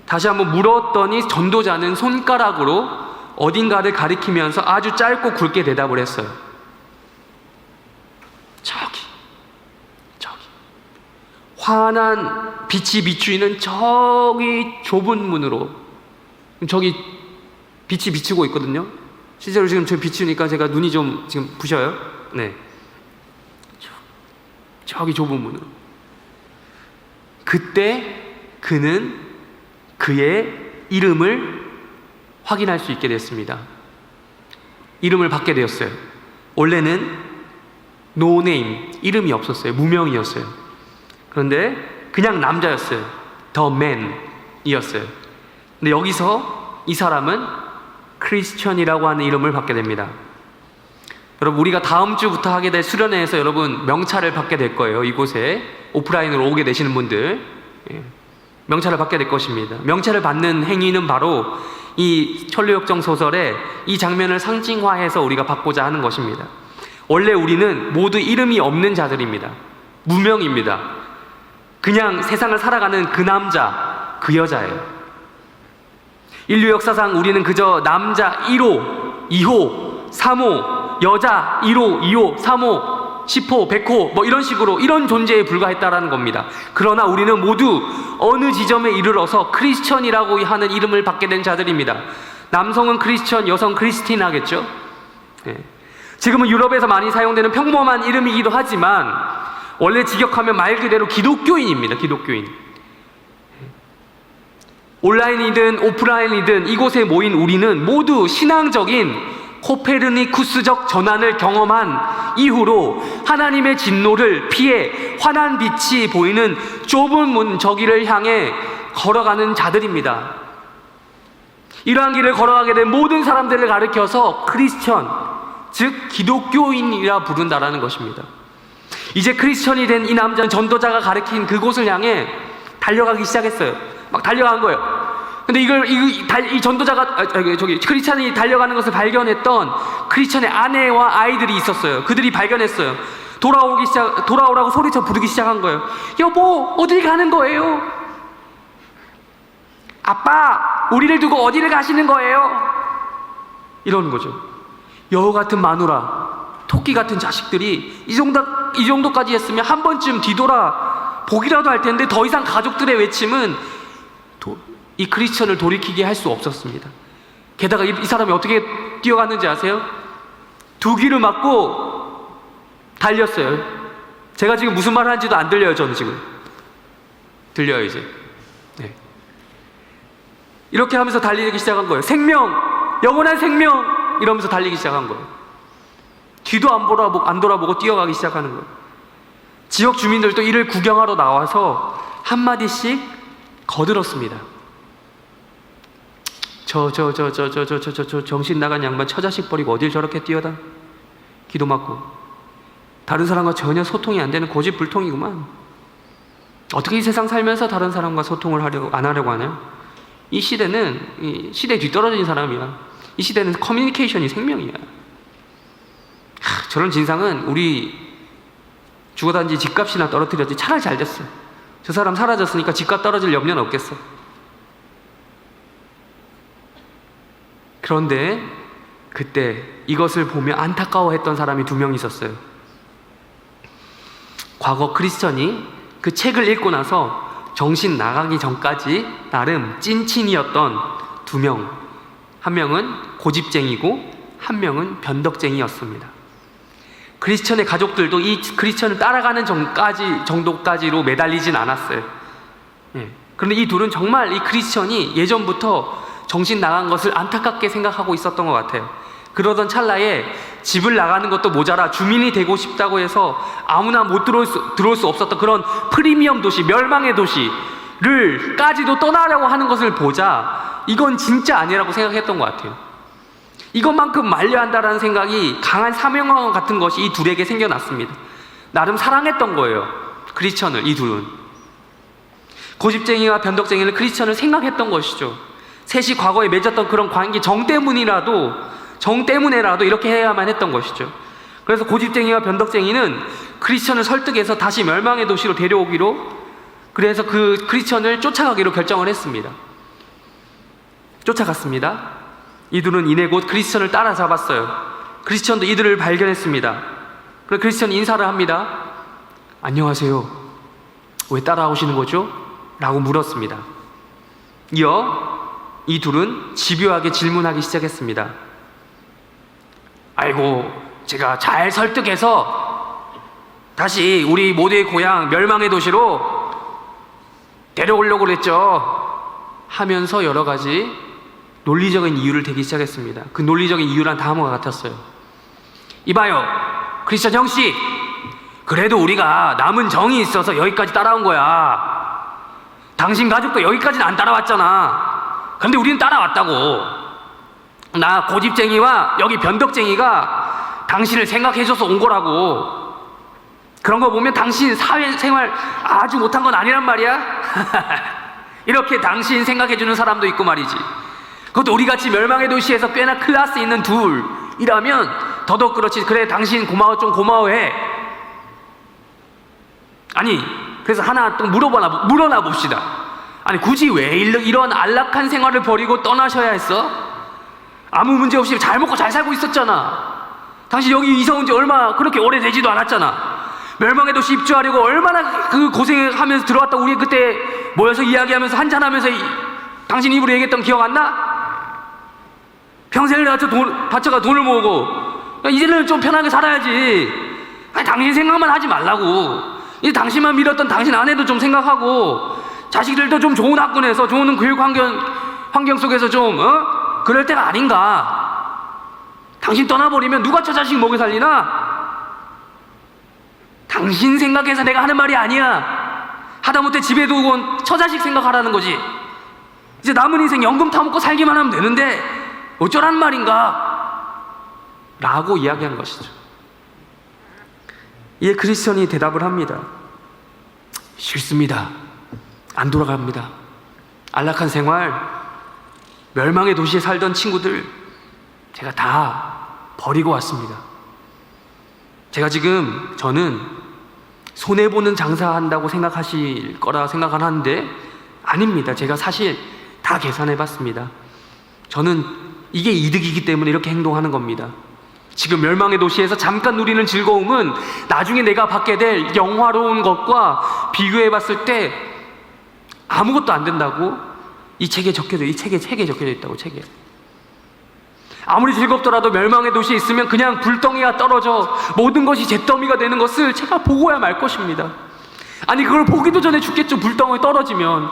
다시 한번 물었더니 전도자는 손가락으로 어딘가를 가리키면서 아주 짧고 굵게 대답을 했어요. 저기 환한 빛이 비추이는 저기 좁은 문으로. 저기 빛이 비추고 있거든요. 실제로 지금 저 비추니까 제가 눈이 좀 지금 부셔요. 네, 저기 좁은 문으로. 그때 그는 그의 이름을 확인할 수 있게 됐습니다. 이름을 받게 되었어요. 원래는 노네임, 이름이 없었어요. 무명이었어요. 그런데 그냥 남자였어요. The Man이었어요. 근데 여기서 이 사람은 크리스천이라고 하는 이름을 받게 됩니다. 여러분, 우리가 다음 주부터 하게 될 수련회에서 여러분 명찰을 받게 될 거예요. 이곳에 오프라인으로 오게 되시는 분들, 명찰을 받게 될 것입니다. 명찰을 받는 행위는 바로 이 천류역정 소설의 이 장면을 상징화해서 우리가 받고자 하는 것입니다. 원래 우리는 모두 이름이 없는 자들입니다. 무명입니다. 그냥 세상을 살아가는 그 남자, 그 여자예요. 인류 역사상 우리는 그저 남자 1호, 2호, 3호, 여자 1호, 2호, 3호, 10호, 100호 뭐 이런 식으로 이런 존재에 불과했다라는 겁니다. 그러나 우리는 모두 어느 지점에 이르러서 크리스천이라고 하는 이름을 받게 된 자들입니다. 남성은 크리스천, 여성 크리스틴 하겠죠. 지금은 유럽에서 많이 사용되는 평범한 이름이기도 하지만 원래 직역하면 말 그대로 기독교인입니다. 기독교인. 온라인이든 오프라인이든 이곳에 모인 우리는 모두 신앙적인 코페르니쿠스적 전환을 경험한 이후로 하나님의 진노를 피해 환한 빛이 보이는 좁은 문 저기를 향해 걸어가는 자들입니다. 이러한 길을 걸어가게 된 모든 사람들을 가리켜서 크리스천, 즉 기독교인이라 부른다라는 것입니다. 이제 크리스천이 된 이 남자는 전도자가 가리킨 그곳을 향해 달려가기 시작했어요. 막 달려간 거예요. 근데 이 전도자가 크리스천이 달려가는 것을 발견했던 크리스천의 아내와 아이들이 있었어요. 그들이 발견했어요. 돌아오라고 소리쳐 부르기 시작한 거예요. 여보, 어딜 가는 거예요? 아빠, 우리를 두고 어디를 가시는 거예요? 이러는 거죠. 여우 같은 마누라, 토끼 같은 자식들이 이 정도까지 했으면 한 번쯤 뒤돌아 보기라도 할 텐데 더 이상 가족들의 외침은 이 크리스천을 돌이키게 할 수 없었습니다. 게다가 이 사람이 어떻게 뛰어갔는지 아세요? 두 귀를 막고 달렸어요. 제가 지금 무슨 말을 하는지도 안 들려요. 저는 지금 들려요 이제. 네. 이렇게 하면서 달리기 시작한 거예요. 생명, 영원한 생명 이러면서 달리기 시작한 거예요. 뒤도 안 돌아보고 뛰어가기 시작하는 거예요. 지역 주민들도 이를 구경하러 나와서 한마디씩 거들었습니다. 저 정신 나간 양반 처자식 버리고 어딜 저렇게 뛰어다? 기도 맞고 다른 사람과 전혀 소통이 안 되는 고집불통이구만. 어떻게 이 세상 살면서 다른 사람과 소통을 안 하려고 하나요? 이 시대는 시대에 뒤떨어진 사람이야. 이 시대는 커뮤니케이션이 생명이야. 저런 진상은 우리 죽어단지 집값이나 떨어뜨렸지 차라리 잘 됐어. 저 사람 사라졌으니까 집값 떨어질 염려는 없겠어. 그런데 그때 이것을 보며 안타까워했던 사람이 2명 있었어요. 과거 크리스천이 그 책을 읽고 나서 정신 나가기 전까지 나름 찐친이었던 두 명, 한 명은 고집쟁이고 한 명은 변덕쟁이였습니다. 크리스천의 가족들도 이 크리스천을 따라가는 정도까지로 매달리진 않았어요. 그런데 이 둘은 정말 이 크리스천이 예전부터 정신 나간 것을 안타깝게 생각하고 있었던 것 같아요. 그러던 찰나에 집을 나가는 것도 모자라 주민이 되고 싶다고 해서 아무나 못 들어올 수 없었던 그런 프리미엄 도시, 멸망의 도시를 까지도 떠나려고 하는 것을 보자 이건 진짜 아니라고 생각했던 것 같아요. 이것만큼 말려야 한다는 생각이 강한 사명감 같은 것이 이 둘에게 생겨났습니다. 나름 사랑했던 거예요. 크리스천을, 이 둘은. 고집쟁이와 변덕쟁이는 크리스천을 생각했던 것이죠. 셋이 과거에 맺었던 그런 관계 정 때문에라도 이렇게 해야만 했던 것이죠. 그래서 고집쟁이와 변덕쟁이는 크리스천을 설득해서 다시 멸망의 도시로 데려오기로, 그래서 그 크리스천을 쫓아가기로 결정을 했습니다. 쫓아갔습니다. 이들은 이내 곧 크리스천을 따라잡았어요. 크리스천도 이들을 발견했습니다. 그래서 크리스천이 인사를 합니다. 안녕하세요. 왜 따라오시는 거죠? 라고 물었습니다. 이어 이 둘은 집요하게 질문하기 시작했습니다. 아이고, 제가 잘 설득해서 다시 우리 모두의 고향 멸망의 도시로 데려오려고 그랬죠. 하면서 여러 가지 논리적인 이유를 대기 시작했습니다. 그 논리적인 이유란 다음과 같았어요. 이봐요, 크리스천 형씨, 그래도 우리가 남은 정이 있어서 여기까지 따라온 거야. 당신 가족도 여기까지는 안 따라왔잖아. 근데 우리는 따라왔다고. 나 고집쟁이와 여기 변덕쟁이가 당신을 생각해줘서 온 거라고. 그런 거 보면 당신 사회생활 아주 못한 건 아니란 말이야. 이렇게 당신 생각해주는 사람도 있고 말이지. 그것도 우리같이 멸망의 도시에서 꽤나 클래스 있는 둘이라면 더더욱 그렇지. 그래, 당신 좀 고마워해. 아니, 그래서 하나 또 물어나 봅시다. 아니, 굳이 왜 이런 안락한 생활을 버리고 떠나셔야 했어? 아무 문제 없이 잘 먹고 잘 살고 있었잖아. 당신 여기 이사 온 지 얼마 그렇게 오래되지도 않았잖아. 멸망의 도시 입주하려고 얼마나 그 고생하면서 들어왔다. 우리 그때 모여서 이야기하면서 한잔하면서 당신 입으로 얘기했던 기억 안 나? 평생을 바쳐가 돈을 모으고 이제는 좀 편하게 살아야지. 아니, 당신 생각만 하지 말라고. 이제 당신만 믿었던 당신 아내도 좀 생각하고 자식들도 좀 좋은 학교 내서 좋은 교육 환경 속에서 좀 그럴 때가 아닌가. 당신 떠나버리면 누가 저 자식 먹여 살리나? 당신 생각해서 내가 하는 말이 아니야. 하다못해 집에 두고 온 처자식 생각하라는 거지. 이제 남은 인생 연금 타먹고 살기만 하면 되는데 어쩌란 말인가? 라고 이야기한 것이죠. 이에 크리스천이 대답을 합니다. 싫습니다. 안 돌아갑니다. 안락한 생활, 멸망의 도시에 살던 친구들 제가 다 버리고 왔습니다. 저는 손해보는 장사한다고 생각하실 거라 생각을 하는데 아닙니다. 제가 사실 다 계산해 봤습니다. 저는 이게 이득이기 때문에 이렇게 행동하는 겁니다. 지금 멸망의 도시에서 잠깐 누리는 즐거움은 나중에 내가 받게 될 영화로운 것과 비교해 봤을 때 아무것도 안 된다고 이 책에 적혀져 있다고. 책에 아무리 즐겁더라도 멸망의 도시에 있으면 그냥 불덩이가 떨어져 모든 것이 잿더미가 되는 것을 제가 보고야 말 것입니다. 아니, 그걸 보기도 전에 죽겠죠. 불덩이 떨어지면.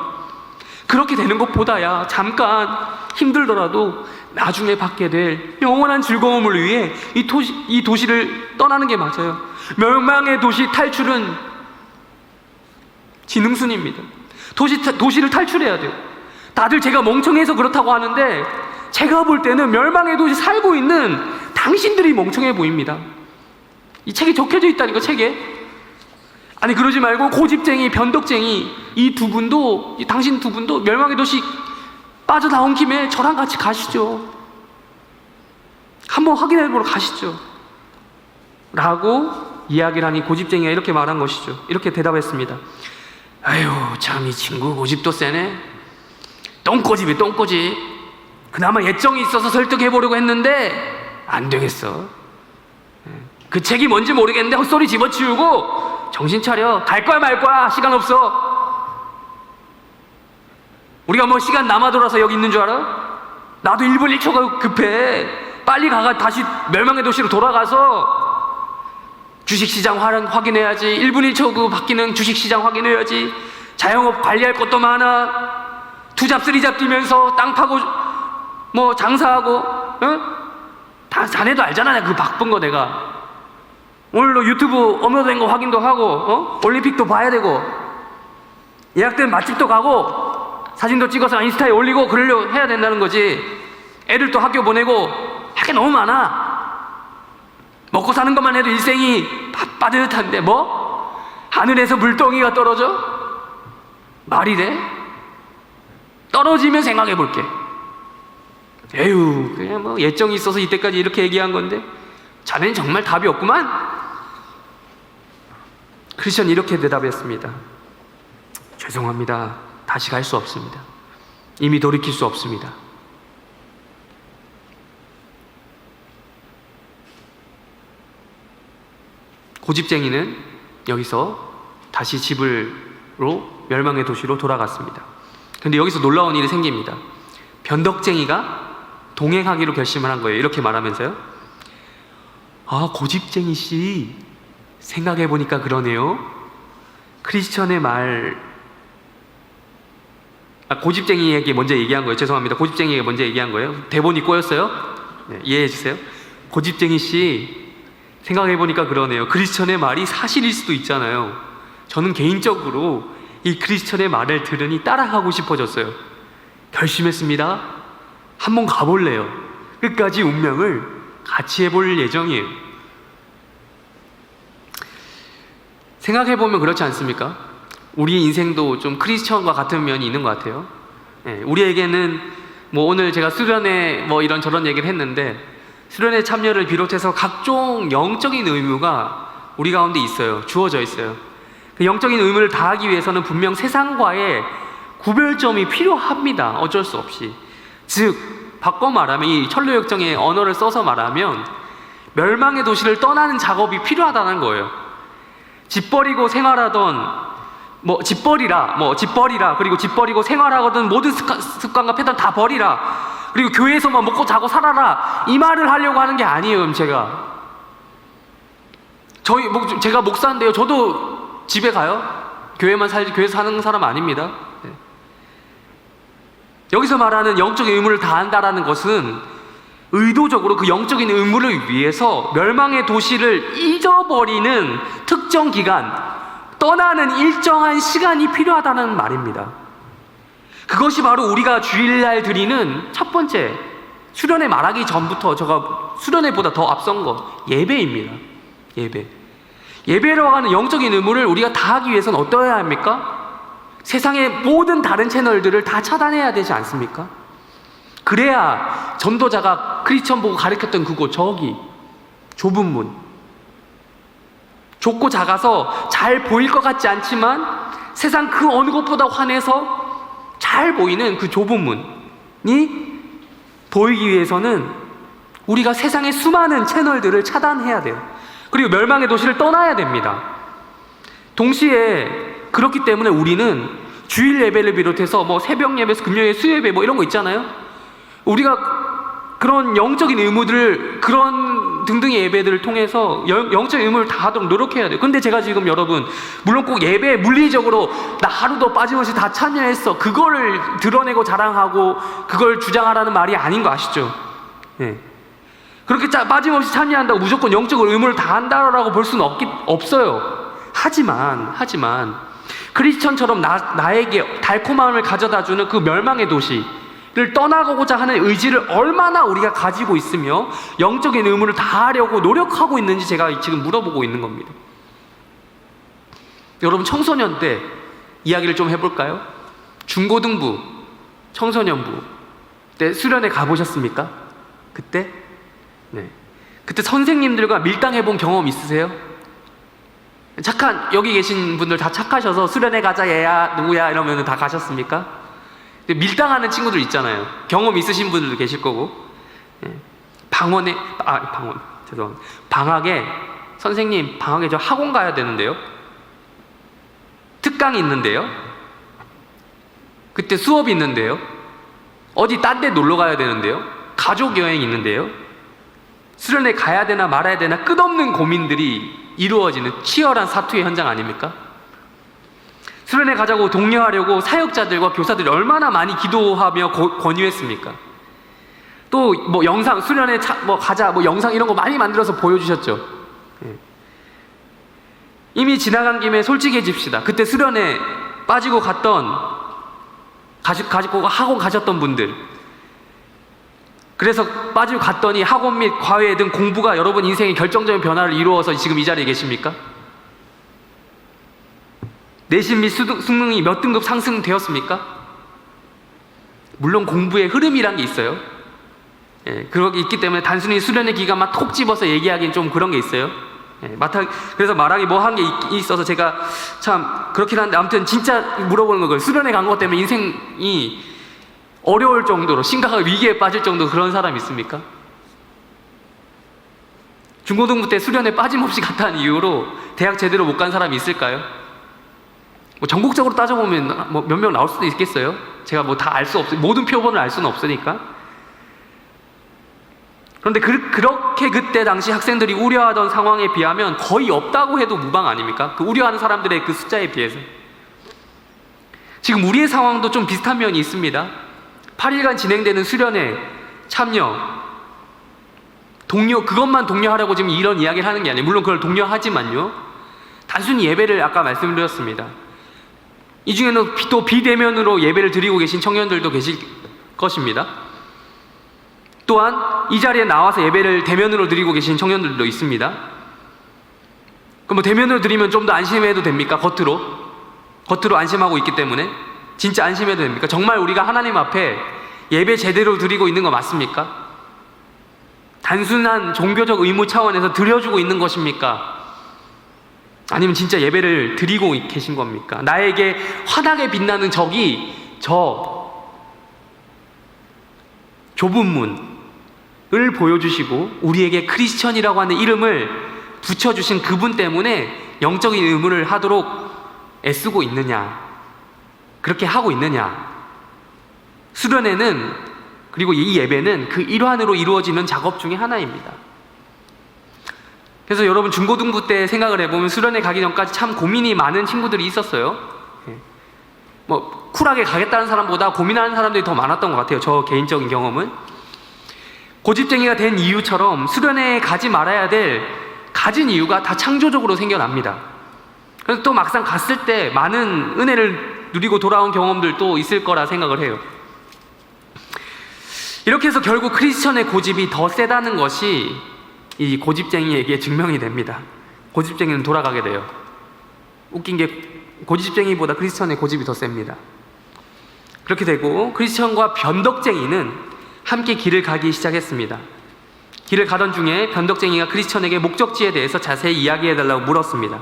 그렇게 되는 것보다야 잠깐 힘들더라도 나중에 받게 될 영원한 즐거움을 위해 이 도시를 떠나는 게 맞아요. 멸망의 도시 탈출은 지능순입니다. 도시를 탈출해야 돼요. 다들 제가 멍청해서 그렇다고 하는데 제가 볼 때는 멸망의 도시 살고 있는 당신들이 멍청해 보입니다. 이 책에 적혀져 있다니까, 책에. 아니, 그러지 말고 고집쟁이, 변덕쟁이 당신 두 분도 멸망의 도시 빠져나온 김에 저랑 같이 가시죠. 한번 확인해보러 가시죠. 라고 이야기를 하니 고집쟁이가 이렇게 말한 것이죠. 이렇게 대답했습니다. 아유, 참 이 친구 고집도 세네. 똥꼬집이 똥꼬집. 그나마 예정이 있어서 설득해보려고 했는데 안 되겠어. 그 책이 뭔지 모르겠는데 헛소리 집어치우고 정신 차려. 갈 거야 말 거야. 시간 없어. 우리가 뭐 시간 남아 돌아서 여기 있는 줄 알아? 나도 1분 1초가 급해. 빨리 가가 다시 멸망의 도시로 돌아가서 주식시장 확인해야지. 1분 1초 그 바뀌는 주식시장 확인해야지. 자영업 관리할 것도 많아. 투잡 쓰리잡 뛰면서 땅 파고 뭐 장사하고, 응? 다 자네도 알잖아. 그 바쁜 거 내가. 오늘도 유튜브 업로드된 거 확인도 하고, 올림픽도 봐야 되고, 예약된 맛집도 가고, 사진도 찍어서 인스타에 올리고 그러려 해야 된다는 거지. 애들도 학교 보내고 할 게 너무 많아. 먹고 사는 것만 해도 일생이 빠듯한데 뭐? 하늘에서 물덩이가 떨어져? 말이 돼? 떨어지면 생각해 볼게. 에휴, 그냥 뭐 예정이 있어서 이때까지 이렇게 얘기한 건데 자네는 정말 답이 없구만. 크리스천이 이렇게 대답했습니다. 죄송합니다. 다시 갈 수 없습니다. 이미 돌이킬 수 없습니다. 고집쟁이는 여기서 다시 집으로 멸망의 도시로 돌아갔습니다. 그런데 여기서 놀라운 일이 생깁니다. 변덕쟁이가 동행하기로 결심을 한 거예요. 이렇게 말하면서요. 아, 고집쟁이 씨, 생각해보니까 그러네요. 크리스천의 고집쟁이에게 먼저 얘기한 거예요. 죄송합니다. 고집쟁이에게 먼저 얘기한 거예요. 대본이 꼬였어요? 네, 이해해 주세요. 고집쟁이 씨, 생각해보니까 그러네요. 크리스천의 말이 사실일 수도 있잖아요. 저는 개인적으로 이 크리스천의 말을 들으니 따라가고 싶어졌어요. 결심했습니다. 한번 가볼래요. 끝까지 운명을 같이 해볼 예정이에요. 생각해보면 그렇지 않습니까? 우리 인생도 좀 크리스천과 같은 면이 있는 것 같아요. 네, 우리에게는 뭐 오늘 제가 수련회 뭐 이런저런 얘기를 했는데 수련회 참여를 비롯해서 각종 영적인 의무가 우리 가운데 있어요. 주어져 있어요. 그 영적인 의무를 다하기 위해서는 분명 세상과의 구별점이 필요합니다. 어쩔 수 없이. 즉 바꿔 말하면 이 철로역정의 언어를 써서 말하면 멸망의 도시를 떠나는 작업이 필요하다는 거예요. 집 버리고 생활하던 집 버리라 그리고 집 버리고 생활하거든 모든 습관과 패턴 다 버리라. 그리고 교회에서만 먹고 자고 살아라. 이 말을 하려고 하는 게 아니에요. 제가 목사인데요. 저도 집에 가요. 교회에서 사는 사람 아닙니다. 네. 여기서 말하는 영적인 의무를 다한다라는 것은 의도적으로 그 영적인 의무를 위해서 멸망의 도시를 잊어버리는 특정 기간, 떠나는 일정한 시간이 필요하다는 말입니다. 그것이 바로 우리가 주일날 드리는 첫 번째, 수련회 말하기 전부터 제가 수련회보다 더 앞선 거 예배입니다. 예배라고 하는 영적인 의무를 우리가 다하기 위해서는 어떠해야 합니까? 세상의 모든 다른 채널들을 다 차단해야 되지 않습니까? 그래야 전도자가 크리스천 보고 가르쳤던 그곳, 저기 좁은 문, 좁고 작아서 잘 보일 것 같지 않지만 세상 그 어느 곳보다 환해서 잘 보이는 그 좁은 문이 보이기 위해서는 우리가 세상의 수많은 채널들을 차단해야 돼요. 그리고 멸망의 도시를 떠나야 됩니다. 동시에 그렇기 때문에 우리는 주일 예배를 비롯해서 새벽 예배, 금요일 수요예배 이런 거 있잖아요. 우리가 그런 영적인 의무들을, 그런 등등의 예배들을 통해서 영적인 의무를 다하도록 노력해야 돼요. 근데 제가 지금 여러분, 물론 꼭 예배에 물리적으로 나 하루도 빠짐없이 다 참여했어, 그거를 드러내고 자랑하고 그걸 주장하라는 말이 아닌 거 아시죠? 네. 그렇게 빠짐없이 참여한다고 무조건 영적 의무를 다한다라고 볼 수는 없어요. 하지만 크리스천처럼 나에게 달콤함을 가져다주는 그 멸망의 도시를 떠나고자 하는 의지를 얼마나 우리가 가지고 있으며 영적인 의무를 다하려고 노력하고 있는지 제가 지금 물어보고 있는 겁니다. 여러분, 청소년 때 이야기를 좀 해볼까요? 중고등부, 청소년부 때 수련회 가보셨습니까? 그때? 네. 그때 선생님들과 밀당해본 경험 있으세요? 여기 계신 분들 다 착하셔서 수련회 가자 얘야 누구야 이러면 다 가셨습니까? 밀당하는 친구들 있잖아요. 경험 있으신 분들도 계실 거고. 방학에 선생님, 방학에 저 학원 가야 되는데요. 특강이 있는데요. 그때 수업이 있는데요. 어디 딴 데 놀러 가야 되는데요. 가족 여행이 있는데요. 수련회 가야 되나 말아야 되나 끝없는 고민들이 이루어지는 치열한 사투의 현장 아닙니까? 수련회 가자고 독려하려고 사역자들과 교사들이 얼마나 많이 기도하며 권유했습니까? 또 뭐 영상, 수련회 가자 뭐 영상 이런 거 많이 만들어서 보여주셨죠. 예. 이미 지나간 김에 솔직해집시다. 그때 수련회 빠지고 갔던 가지고 학원 가셨던 분들, 그래서 빠지고 갔더니 학원 및 과외 등 공부가 여러분 인생의 결정적인 변화를 이루어서 지금 이 자리에 계십니까? 내신 및 수능이 몇 등급 상승되었습니까? 물론 공부의 흐름이란 게 있어요. 예, 그런 게 있기 때문에 단순히 수련회 기간만 톡 집어서 얘기하기엔 좀 그런 게 있어요. 예, 그래서 말하기 뭐 한 게 있어서 제가 참 그렇긴 한데, 아무튼 진짜 물어보는 거예요. 수련회 간 것 때문에 인생이 어려울 정도로 심각한 위기에 빠질 정도로 그런 사람 있습니까? 중고등부 때 수련회 빠짐없이 갔다는 이유로 대학 제대로 못 간 사람이 있을까요? 뭐 전국적으로 따져보면 뭐 몇 명 나올 수도 있겠어요. 제가 뭐 다 알 수 없어요. 모든 표본을 알 수는 없으니까. 그런데 그렇게 그때 당시 학생들이 우려하던 상황에 비하면 거의 없다고 해도 무방 아닙니까? 그 우려하는 사람들의 그 숫자에 비해서. 지금 우리의 상황도 좀 비슷한 면이 있습니다. 8일간 진행되는 수련회 참여, 그것만 독려하려고 지금 이런 이야기를 하는 게 아니에요. 물론 그걸 독려하지만요, 단순히 예배를 아까 말씀드렸습니다. 이 중에는 또 비대면으로 예배를 드리고 계신 청년들도 계실 것입니다. 또한 이 자리에 나와서 예배를 대면으로 드리고 계신 청년들도 있습니다. 그럼 뭐 대면으로 드리면 좀 더 안심해도 됩니까? 겉으로 안심하고 있기 때문에 진짜 안심해도 됩니까? 정말 우리가 하나님 앞에 예배 제대로 드리고 있는 거 맞습니까? 단순한 종교적 의무 차원에서 드려주고 있는 것입니까? 아니면 진짜 예배를 드리고 계신 겁니까? 나에게 환하게 빛나는 적이 저 좁은 문을 보여주시고 우리에게 크리스천이라고 하는 이름을 붙여주신 그분 때문에 영적인 의무를 하도록 애쓰고 있느냐, 그렇게 하고 있느냐. 수련회는, 그리고 이 예배는 그 일환으로 이루어지는 작업 중에 하나입니다. 그래서 여러분 중고등부 때 생각을 해보면 수련회 가기 전까지 참 고민이 많은 친구들이 있었어요. 뭐 쿨하게 가겠다는 사람보다 고민하는 사람들이 더 많았던 것 같아요. 저 개인적인 경험은. 고집쟁이가 된 이유처럼 수련회에 가지 말아야 될 가진 이유가 다 창조적으로 생겨납니다. 그래서 또 막상 갔을 때 많은 은혜를 누리고 돌아온 경험들도 있을 거라 생각을 해요. 이렇게 해서 결국 크리스천의 고집이 더 세다는 것이 이 고집쟁이에게 증명이 됩니다. 고집쟁이는 돌아가게 돼요. 웃긴 게 고집쟁이보다 크리스천의 고집이 더 셉니다. 그렇게 되고 크리스천과 변덕쟁이는 함께 길을 가기 시작했습니다. 길을 가던 중에 변덕쟁이가 크리스천에게 목적지에 대해서 자세히 이야기해달라고 물었습니다.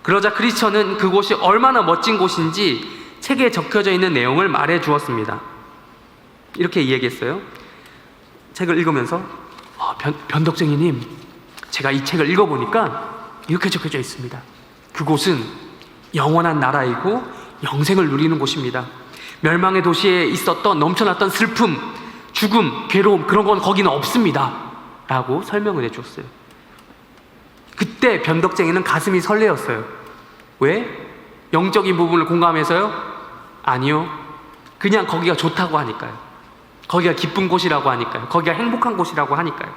그러자 크리스천은 그곳이 얼마나 멋진 곳인지 책에 적혀져 있는 내용을 말해 주었습니다. 이렇게 이야기했어요. 책을 읽으면서 변덕쟁이님, 제가 이 책을 읽어보니까 이렇게 적혀져 있습니다. 그곳은 영원한 나라이고 영생을 누리는 곳입니다. 멸망의 도시에 있었던 넘쳐났던 슬픔, 죽음, 괴로움, 그런 건 거기는 없습니다 라고 설명을 해주었어요. 그때 변덕쟁이는 가슴이 설레었어요. 왜? 영적인 부분을 공감해서요? 아니요, 그냥 거기가 좋다고 하니까요. 거기가 기쁜 곳이라고 하니까요. 거기가 행복한 곳이라고 하니까요.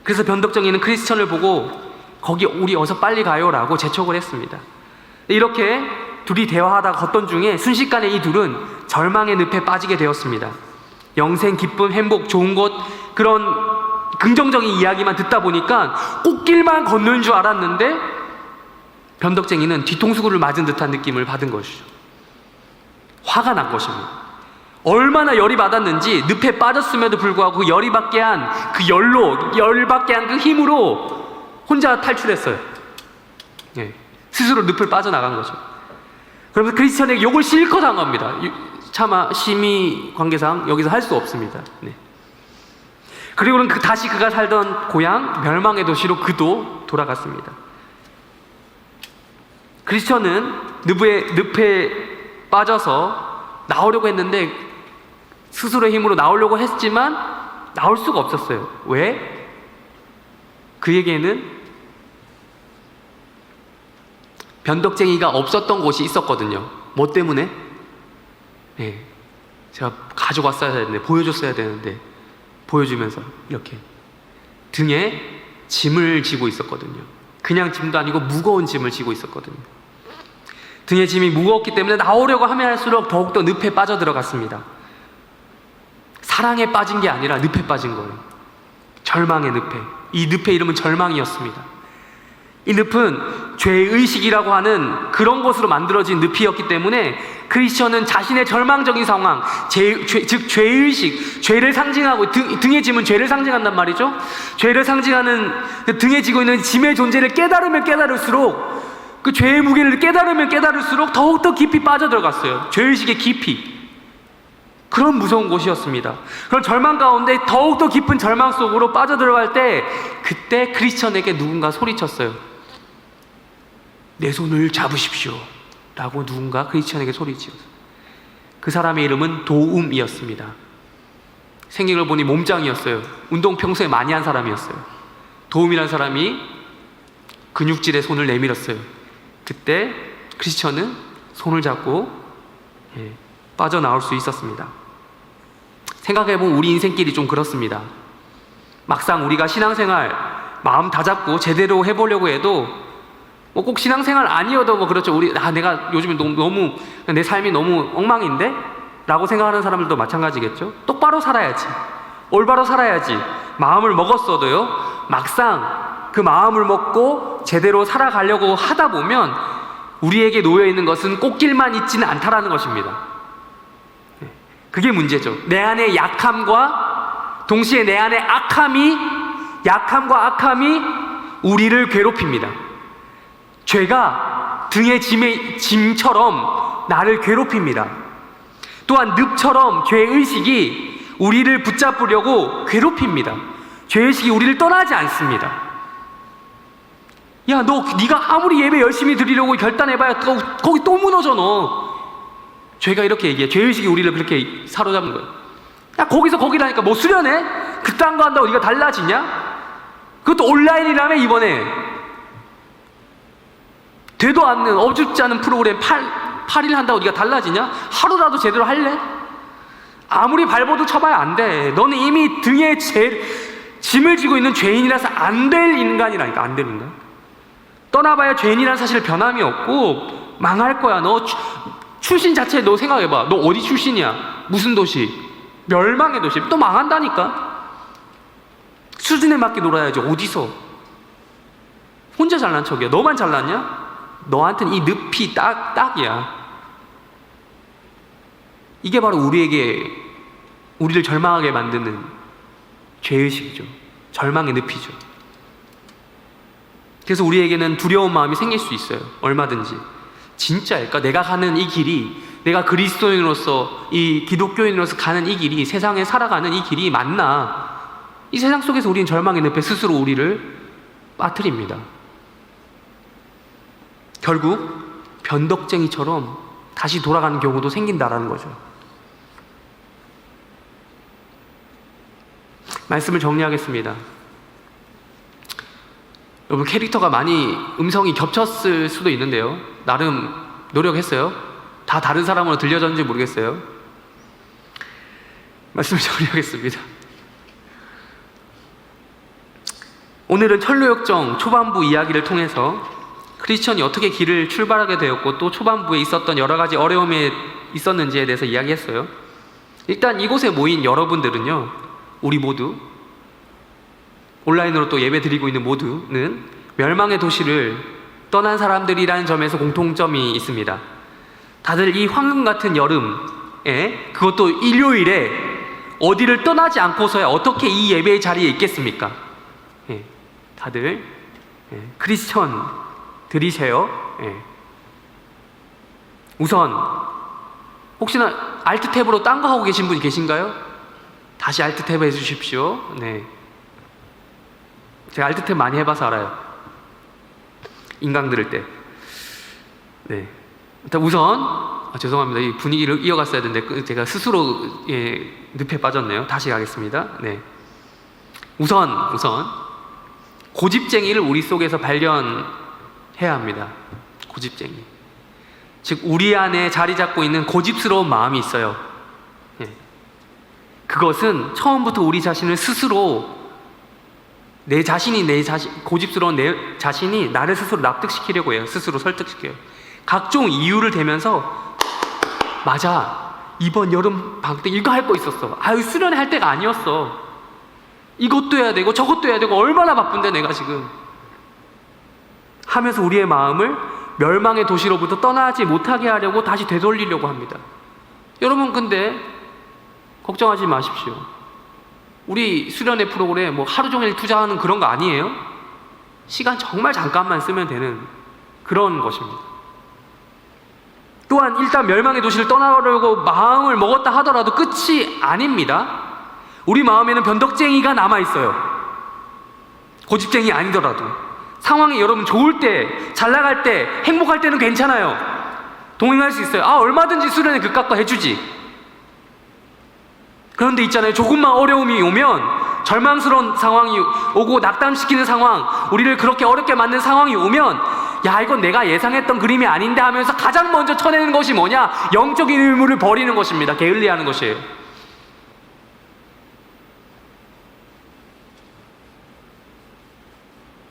그래서 변덕쟁이는 크리스천을 보고 거기 우리 어서 빨리 가요 라고 재촉을 했습니다. 이렇게 둘이 대화하다가 걷던 중에 순식간에 이 둘은 절망의 늪에 빠지게 되었습니다. 영생, 기쁨, 행복, 좋은 곳, 그런 긍정적인 이야기만 듣다 보니까 꽃길만 걷는 줄 알았는데 변덕쟁이는 뒤통수를 맞은 듯한 느낌을 받은 것이죠. 화가 난 것입니다. 얼마나 열이 받았는지 늪에 빠졌음에도 불구하고 그 열받게 한 그 힘으로 혼자 탈출했어요. 예, 스스로 늪을 빠져나간 거죠. 그러면서 크리스천에게 욕을 실컷 한 겁니다. 차마 심의 관계상 여기서 할 수 없습니다. 네. 그리고는 다시 그가 살던 고향 멸망의 도시로 그도 돌아갔습니다. 크리스천은 늪에 빠져서 나오려고 했는데 스스로의 힘으로 나오려고 했지만 나올 수가 없었어요. 왜? 그에게는 변덕쟁이가 없었던 곳이 있었거든요. 뭐 때문에? 네, 제가 가져왔어야 되는데, 보여줬어야 되는데, 보여주면서 이렇게 등에 짐을 지고 있었거든요. 그냥 짐도 아니고 무거운 짐을 지고 있었거든요. 등에 짐이 무거웠기 때문에 나오려고 하면 할수록 더욱더 늪에 빠져들어갔습니다. 사랑에 빠진 게 아니라 늪에 빠진 거예요. 절망의 늪에. 이 늪의 이름은 절망이었습니다. 이 늪은 죄의식이라고 하는 그런 것으로 만들어진 늪이었기 때문에 크리스천은 자신의 절망적인 상황, 즉 죄의식, 죄를 상징하고, 등에 짐은 죄를 상징한단 말이죠. 죄를 상징하는 그 등에 지고 있는 짐의 존재를 깨달으면 깨달을수록, 그 죄의 무게를 깨달으면 깨달을수록 더욱더 깊이 빠져들어갔어요. 죄의식의 깊이. 그런 무서운 곳이었습니다. 그런 절망 가운데 더욱더 깊은 절망 속으로 빠져들어갈 때, 그때 크리스천에게 누군가 소리쳤어요. 내 손을 잡으십시오 라고 누군가 크리스천에게 소리치었어요. 그 사람의 이름은 도움이었습니다. 생긴 걸 보니 몸짱이었어요. 운동 평소에 많이 한 사람이었어요. 도움이라는 사람이 근육질에 손을 내밀었어요. 그때 크리스천은 손을 잡고 빠져나올 수 있었습니다. 생각해보면 우리 인생길이 좀 그렇습니다. 막상 우리가 신앙생활 마음 다잡고 제대로 해보려고 해도 꼭 신앙생활 아니어도 그렇죠. 내가 요즘에 너무 내 삶이 너무 엉망인데? 라고 생각하는 사람들도 마찬가지겠죠. 똑바로 살아야지, 올바로 살아야지 마음을 먹었어도요, 막상 그 마음을 먹고 제대로 살아가려고 하다 보면 우리에게 놓여있는 것은 꽃길만 있지는 않다라는 것입니다. 그게 문제죠. 내 안에 약함과 동시에 내 안에 약함과 악함이 우리를 괴롭힙니다. 죄가 등의 짐처럼 나를 괴롭힙니다. 또한 늪처럼 죄의식이 우리를 붙잡으려고 괴롭힙니다. 죄의식이 우리를 떠나지 않습니다. 야, 네가 아무리 예배 열심히 드리려고 결단해봐야 거기 또 무너져. 너 죄가 이렇게 얘기해. 죄의식이 우리를 그렇게 사로잡는 거예요. 야, 거기서 거기라니까 뭐 수련해? 그딴 거 한다고 네가 달라지냐? 그것도 온라인이라며. 이번에 되도 않는, 어줍지 않은 프로그램 8일 한다고 네가 달라지냐? 하루라도 제대로 할래? 아무리 발버둥 쳐봐야 안 돼. 너는 이미 등에 짐을 지고 있는 죄인이라서 안 될 인간이라니까. 안 될 인간. 떠나봐야 죄인이라는 사실 변함이 없고 망할 거야. 너 출신 자체 너 생각해봐. 너 어디 출신이야? 무슨 도시? 멸망의 도시. 또 망한다니까. 수준에 맞게 놀아야지. 어디서 혼자 잘난 척이야? 너만 잘났냐? 너한테는 이 늪이 딱이야. 이게 바로 우리를 절망하게 만드는 죄의식이죠. 절망의 늪이죠. 그래서 우리에게는 두려운 마음이 생길 수 있어요. 얼마든지. 진짜일까? 내가 가는 이 길이, 내가 그리스도인으로서, 이 기독교인으로서 가는 이 길이, 세상에 살아가는 이 길이 맞나? 이 세상 속에서 우리는 절망의 늪에 스스로 우리를 빠뜨립니다. 결국 변덕쟁이처럼 다시 돌아가는 경우도 생긴다라는 거죠. 말씀을 정리하겠습니다. 여러분, 캐릭터가 많이 음성이 겹쳤을 수도 있는데요, 나름 노력했어요. 다 다른 사람으로 들려졌는지 모르겠어요. 말씀을 정리하겠습니다. 오늘은 철로역정 초반부 이야기를 통해서 크리스천이 어떻게 길을 출발하게 되었고 또 초반부에 있었던 여러 가지 어려움이 있었는지에 대해서 이야기했어요. 일단 이곳에 모인 여러분들은요, 우리 모두, 온라인으로 또 예배 드리고 있는 모두는 멸망의 도시를 떠난 사람들이라는 점에서 공통점이 있습니다. 다들 이 황금 같은 여름에, 그것도 일요일에 어디를 떠나지 않고서야 어떻게 이 예배의 자리에 있겠습니까? 다들 크리스천들이세요. 우선 혹시나 알트 탭으로 딴 거 하고 계신 분이 계신가요? 다시 알트 탭 해주십시오. 제가 알트 탭 많이 해봐서 알아요. 인강 들을 때. 네. 일단 우선 죄송합니다. 이 분위기를 이어갔어야 되는데 제가 스스로 늪에 빠졌네요. 다시 가겠습니다. 네. 우선 고집쟁이를 우리 속에서 발견해야 합니다. 고집쟁이. 즉 우리 안에 자리 잡고 있는 고집스러운 마음이 있어요. 예. 그것은 처음부터 우리 자신을 스스로 고집스러운 내 자신이 나를 스스로 납득시키려고 해요. 스스로 설득시켜요. 각종 이유를 대면서 맞아, 이번 여름 방학 때 이거 할 거 있었어. 아유, 수련회 할 때가 아니었어. 이것도 해야 되고 저것도 해야 되고 얼마나 바쁜데 내가 지금 하면서 우리의 마음을 멸망의 도시로부터 떠나지 못하게 하려고 다시 되돌리려고 합니다. 여러분, 근데 걱정하지 마십시오. 우리 수련회 프로그램 뭐 하루 종일 투자하는 그런 거 아니에요. 시간 정말 잠깐만 쓰면 되는 그런 것입니다. 또한 일단 멸망의 도시를 떠나려고 마음을 먹었다 하더라도 끝이 아닙니다. 우리 마음에는 변덕쟁이가 남아있어요. 고집쟁이 아니더라도. 상황이 여러분 좋을 때, 잘 나갈 때, 행복할 때는 괜찮아요. 동행할 수 있어요. 얼마든지 수련회 그깟 거 해주지. 그런데 있잖아요, 조금만 어려움이 오면, 절망스러운 상황이 오고 낙담시키는 상황, 우리를 그렇게 어렵게 만든 상황이 오면, 야, 이건 내가 예상했던 그림이 아닌데 하면서 가장 먼저 쳐내는 것이 뭐냐? 영적인 의무를 버리는 것입니다. 게을리하는 것이에요.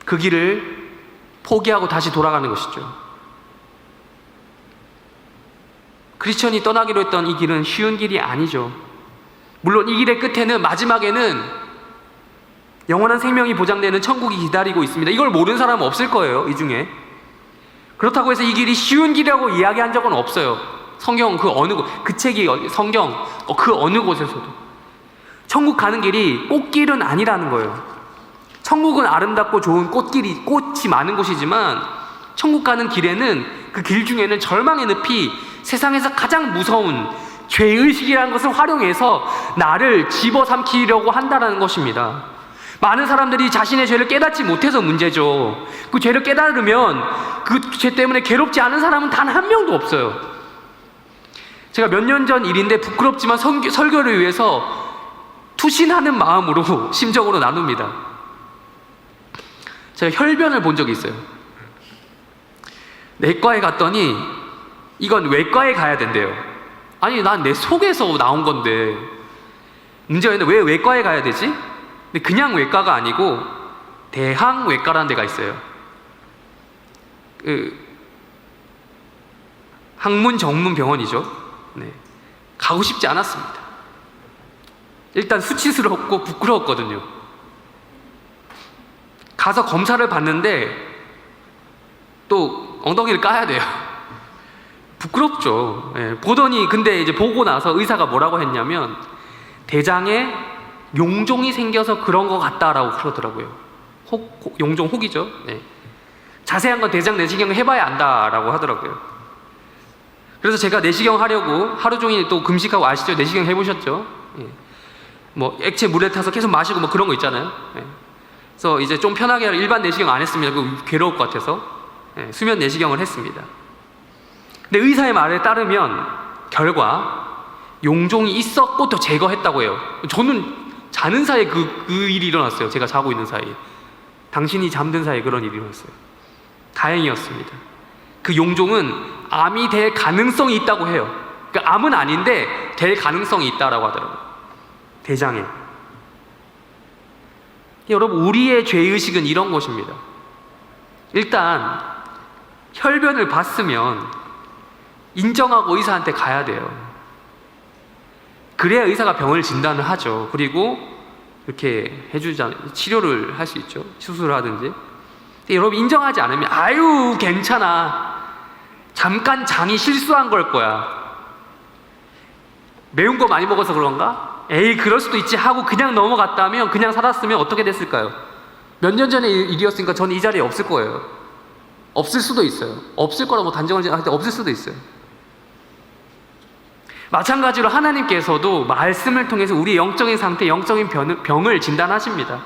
그 길을 포기하고 다시 돌아가는 것이죠. 크리스천이 떠나기로 했던 이 길은 쉬운 길이 아니죠. 물론 이 길의 끝에는, 마지막에는 영원한 생명이 보장되는 천국이 기다리고 있습니다. 이걸 모르는 사람은 없을 거예요, 이 중에. 그렇다고 해서 이 길이 쉬운 길이라고 이야기한 적은 없어요. 성경 그 어느 곳, 그 책이 성경 그 어느 곳에서도. 천국 가는 길이 꽃길은 아니라는 거예요. 천국은 아름답고 좋은 꽃이 많은 곳이지만, 천국 가는 길에는, 그 길 중에는 절망의 늪이 세상에서 가장 무서운 죄의식이라는 것을 활용해서 나를 집어삼키려고 한다는 것입니다. 많은 사람들이 자신의 죄를 깨닫지 못해서 문제죠. 그 죄를 깨달으면 그 죄 때문에 괴롭지 않은 사람은 단 한 명도 없어요. 제가 몇 년 전 일인데 부끄럽지만 설교를 위해서 투신하는 마음으로 심정으로 나눕니다. 제가 혈변을 본 적이 있어요. 내과에 갔더니 이건 외과에 가야 된대요. 아니, 난 내 속에서 나온 건데 문제가 있는데 왜 외과에 가야 되지? 근데 그냥 외과가 아니고 대항외과라는 데가 있어요. 학문 전문 병원이죠. 네. 가고 싶지 않았습니다. 일단 수치스럽고 부끄러웠거든요. 가서 검사를 받는데 또 엉덩이를 까야 돼요. 부끄럽죠. 예, 보더니, 근데 이제 보고 나서 의사가 뭐라고 했냐면, 대장에 용종이 생겨서 그런 것 같다라고 그러더라고요. 용종 혹이죠. 네. 자세한 건 대장 내시경 해봐야 안다라고 하더라고요. 그래서 제가 내시경 하려고 하루 종일 또 금식하고, 아시죠? 내시경 해보셨죠? 예. 뭐 액체 물에 타서 계속 마시고 뭐 그런 거 있잖아요. 예. 그래서 이제 좀 편하게 일반 내시경 안 했습니다. 그 괴로울 것 같아서. 예, 수면 내시경을 했습니다. 근데 의사의 말에 따르면 결과 용종이 있었고 또 제거했다고 해요. 저는 자는 사이에 그 일이 일어났어요. 제가 자고 있는 사이에. 당신이 잠든 사이에 그런 일이 일어났어요. 다행이었습니다. 그 용종은 암이 될 가능성이 있다고 해요. 그러니까 암은 아닌데 될 가능성이 있다라고 하더라고요. 대장에. 여러분, 우리의 죄의식은 이런 것입니다. 일단 혈변을 봤으면 인정하고 의사한테 가야 돼요. 그래야 의사가 병을 진단을 하죠. 그리고 이렇게 해주잖아요. 치료를 할 수 있죠. 수술을 하든지. 근데 여러분, 인정하지 않으면 아유 괜찮아, 잠깐 장이 실수한 걸 거야, 매운 거 많이 먹어서 그런가? 에이 그럴 수도 있지 하고 그냥 넘어갔다면, 그냥 살았으면 어떻게 됐을까요? 몇 년 전의 일이었으니까 저는 이 자리에 없을 거예요. 없을 수도 있어요. 없을 거라고 단정을 할 때 없을 수도 있어요. 마찬가지로 하나님께서도 말씀을 통해서 우리 영적인 상태, 영적인 병을 진단하십니다.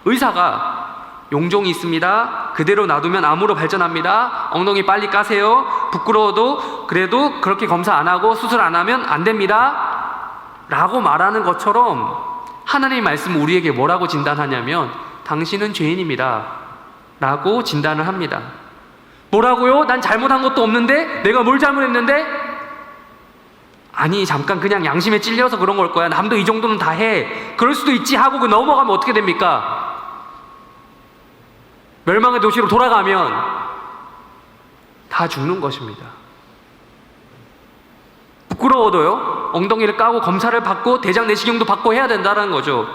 의사가 용종이 있습니다. 그대로 놔두면 암으로 발전합니다. 엉덩이 빨리 까세요. 부끄러워도 그래도 그렇게 검사 안 하고 수술 안 하면 안 됩니다 라고 말하는 것처럼 하나님의 말씀은 우리에게 뭐라고 진단하냐면 당신은 죄인입니다 라고 진단을 합니다. 뭐라고요? 난 잘못한 것도 없는데? 내가 뭘 잘못했는데? 아니 잠깐 그냥 양심에 찔려서 그런 걸 거야. 남도 이 정도는 다 해. 그럴 수도 있지 하고 그 넘어가면 어떻게 됩니까? 멸망의 도시로 돌아가면 다 죽는 것입니다. 부끄러워도요, 엉덩이를 까고 검사를 받고 대장 내시경도 받고 해야 된다는 거죠.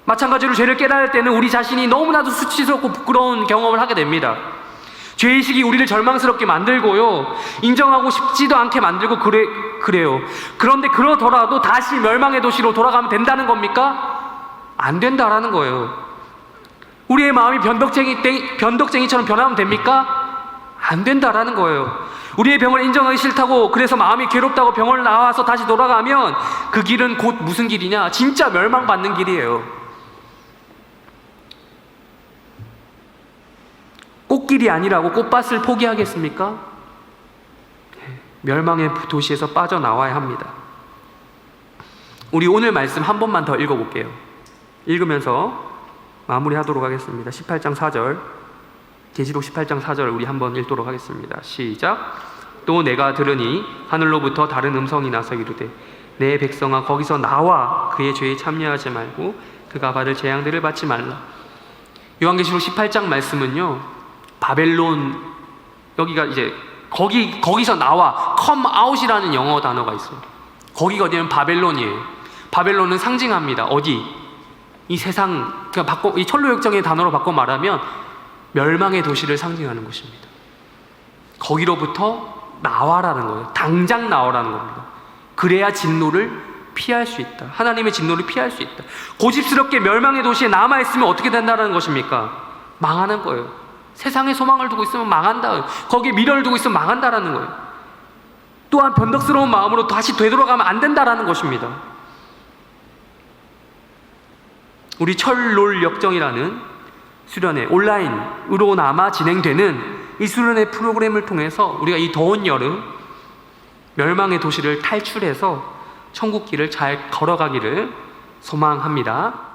마찬가지로 죄를 깨달을 때는 우리 자신이 너무나도 수치스럽고 부끄러운 경험을 하게 됩니다. 죄의식이 우리를 절망스럽게 만들고요, 인정하고 싶지도 않게 만들고 그래요. 그런데 그러더라도 다시 멸망의 도시로 돌아가면 된다는 겁니까? 안 된다라는 거예요. 우리의 마음이 변덕쟁이처럼 변하면 됩니까? 안 된다라는 거예요. 우리의 병을 인정하기 싫다고 그래서 마음이 괴롭다고 병원을 나와서 다시 돌아가면 그 길은 곧 무슨 길이냐? 진짜 멸망받는 길이에요. 꽃길이 아니라고 꽃밭을 포기하겠습니까? 멸망의 도시에서 빠져나와야 합니다. 우리 오늘 말씀 한 번만 더 읽어볼게요. 읽으면서 마무리하도록 하겠습니다. 18장 4절, 계시록 18장 4절 우리 한번 읽도록 하겠습니다. 시작. 또 내가 들으니 하늘로부터 다른 음성이 나서 이르되 내 백성아 거기서 나와 그의 죄에 참여하지 말고 그가 받을 재앙들을 받지 말라. 요한계시록 18장 말씀은요, 바벨론, 여기가 이제 거기서 나와, come out이라는 영어 단어가 있어요. 거기가 어디냐면 바벨론이에요. 바벨론은 상징합니다. 어디? 이 세상, 이 철로역정의 단어로 바꿔 말하면 멸망의 도시를 상징하는 것입니다. 거기로부터 나와라는 거예요. 당장 나와라는 겁니다. 그래야 진노를 피할 수 있다. 하나님의 진노를 피할 수 있다. 고집스럽게 멸망의 도시에 남아있으면 어떻게 된다는 것입니까? 망하는 거예요. 세상에 소망을 두고 있으면 망한다. 거기에 미련을 두고 있으면 망한다라는 거예요. 또한 변덕스러운 마음으로 다시 되돌아가면 안 된다라는 것입니다. 우리 철롤 역정이라는 수련회, 온라인으로나마 진행되는 이 수련회 프로그램을 통해서 우리가 이 더운 여름 멸망의 도시를 탈출해서 천국길을 잘 걸어가기를 소망합니다.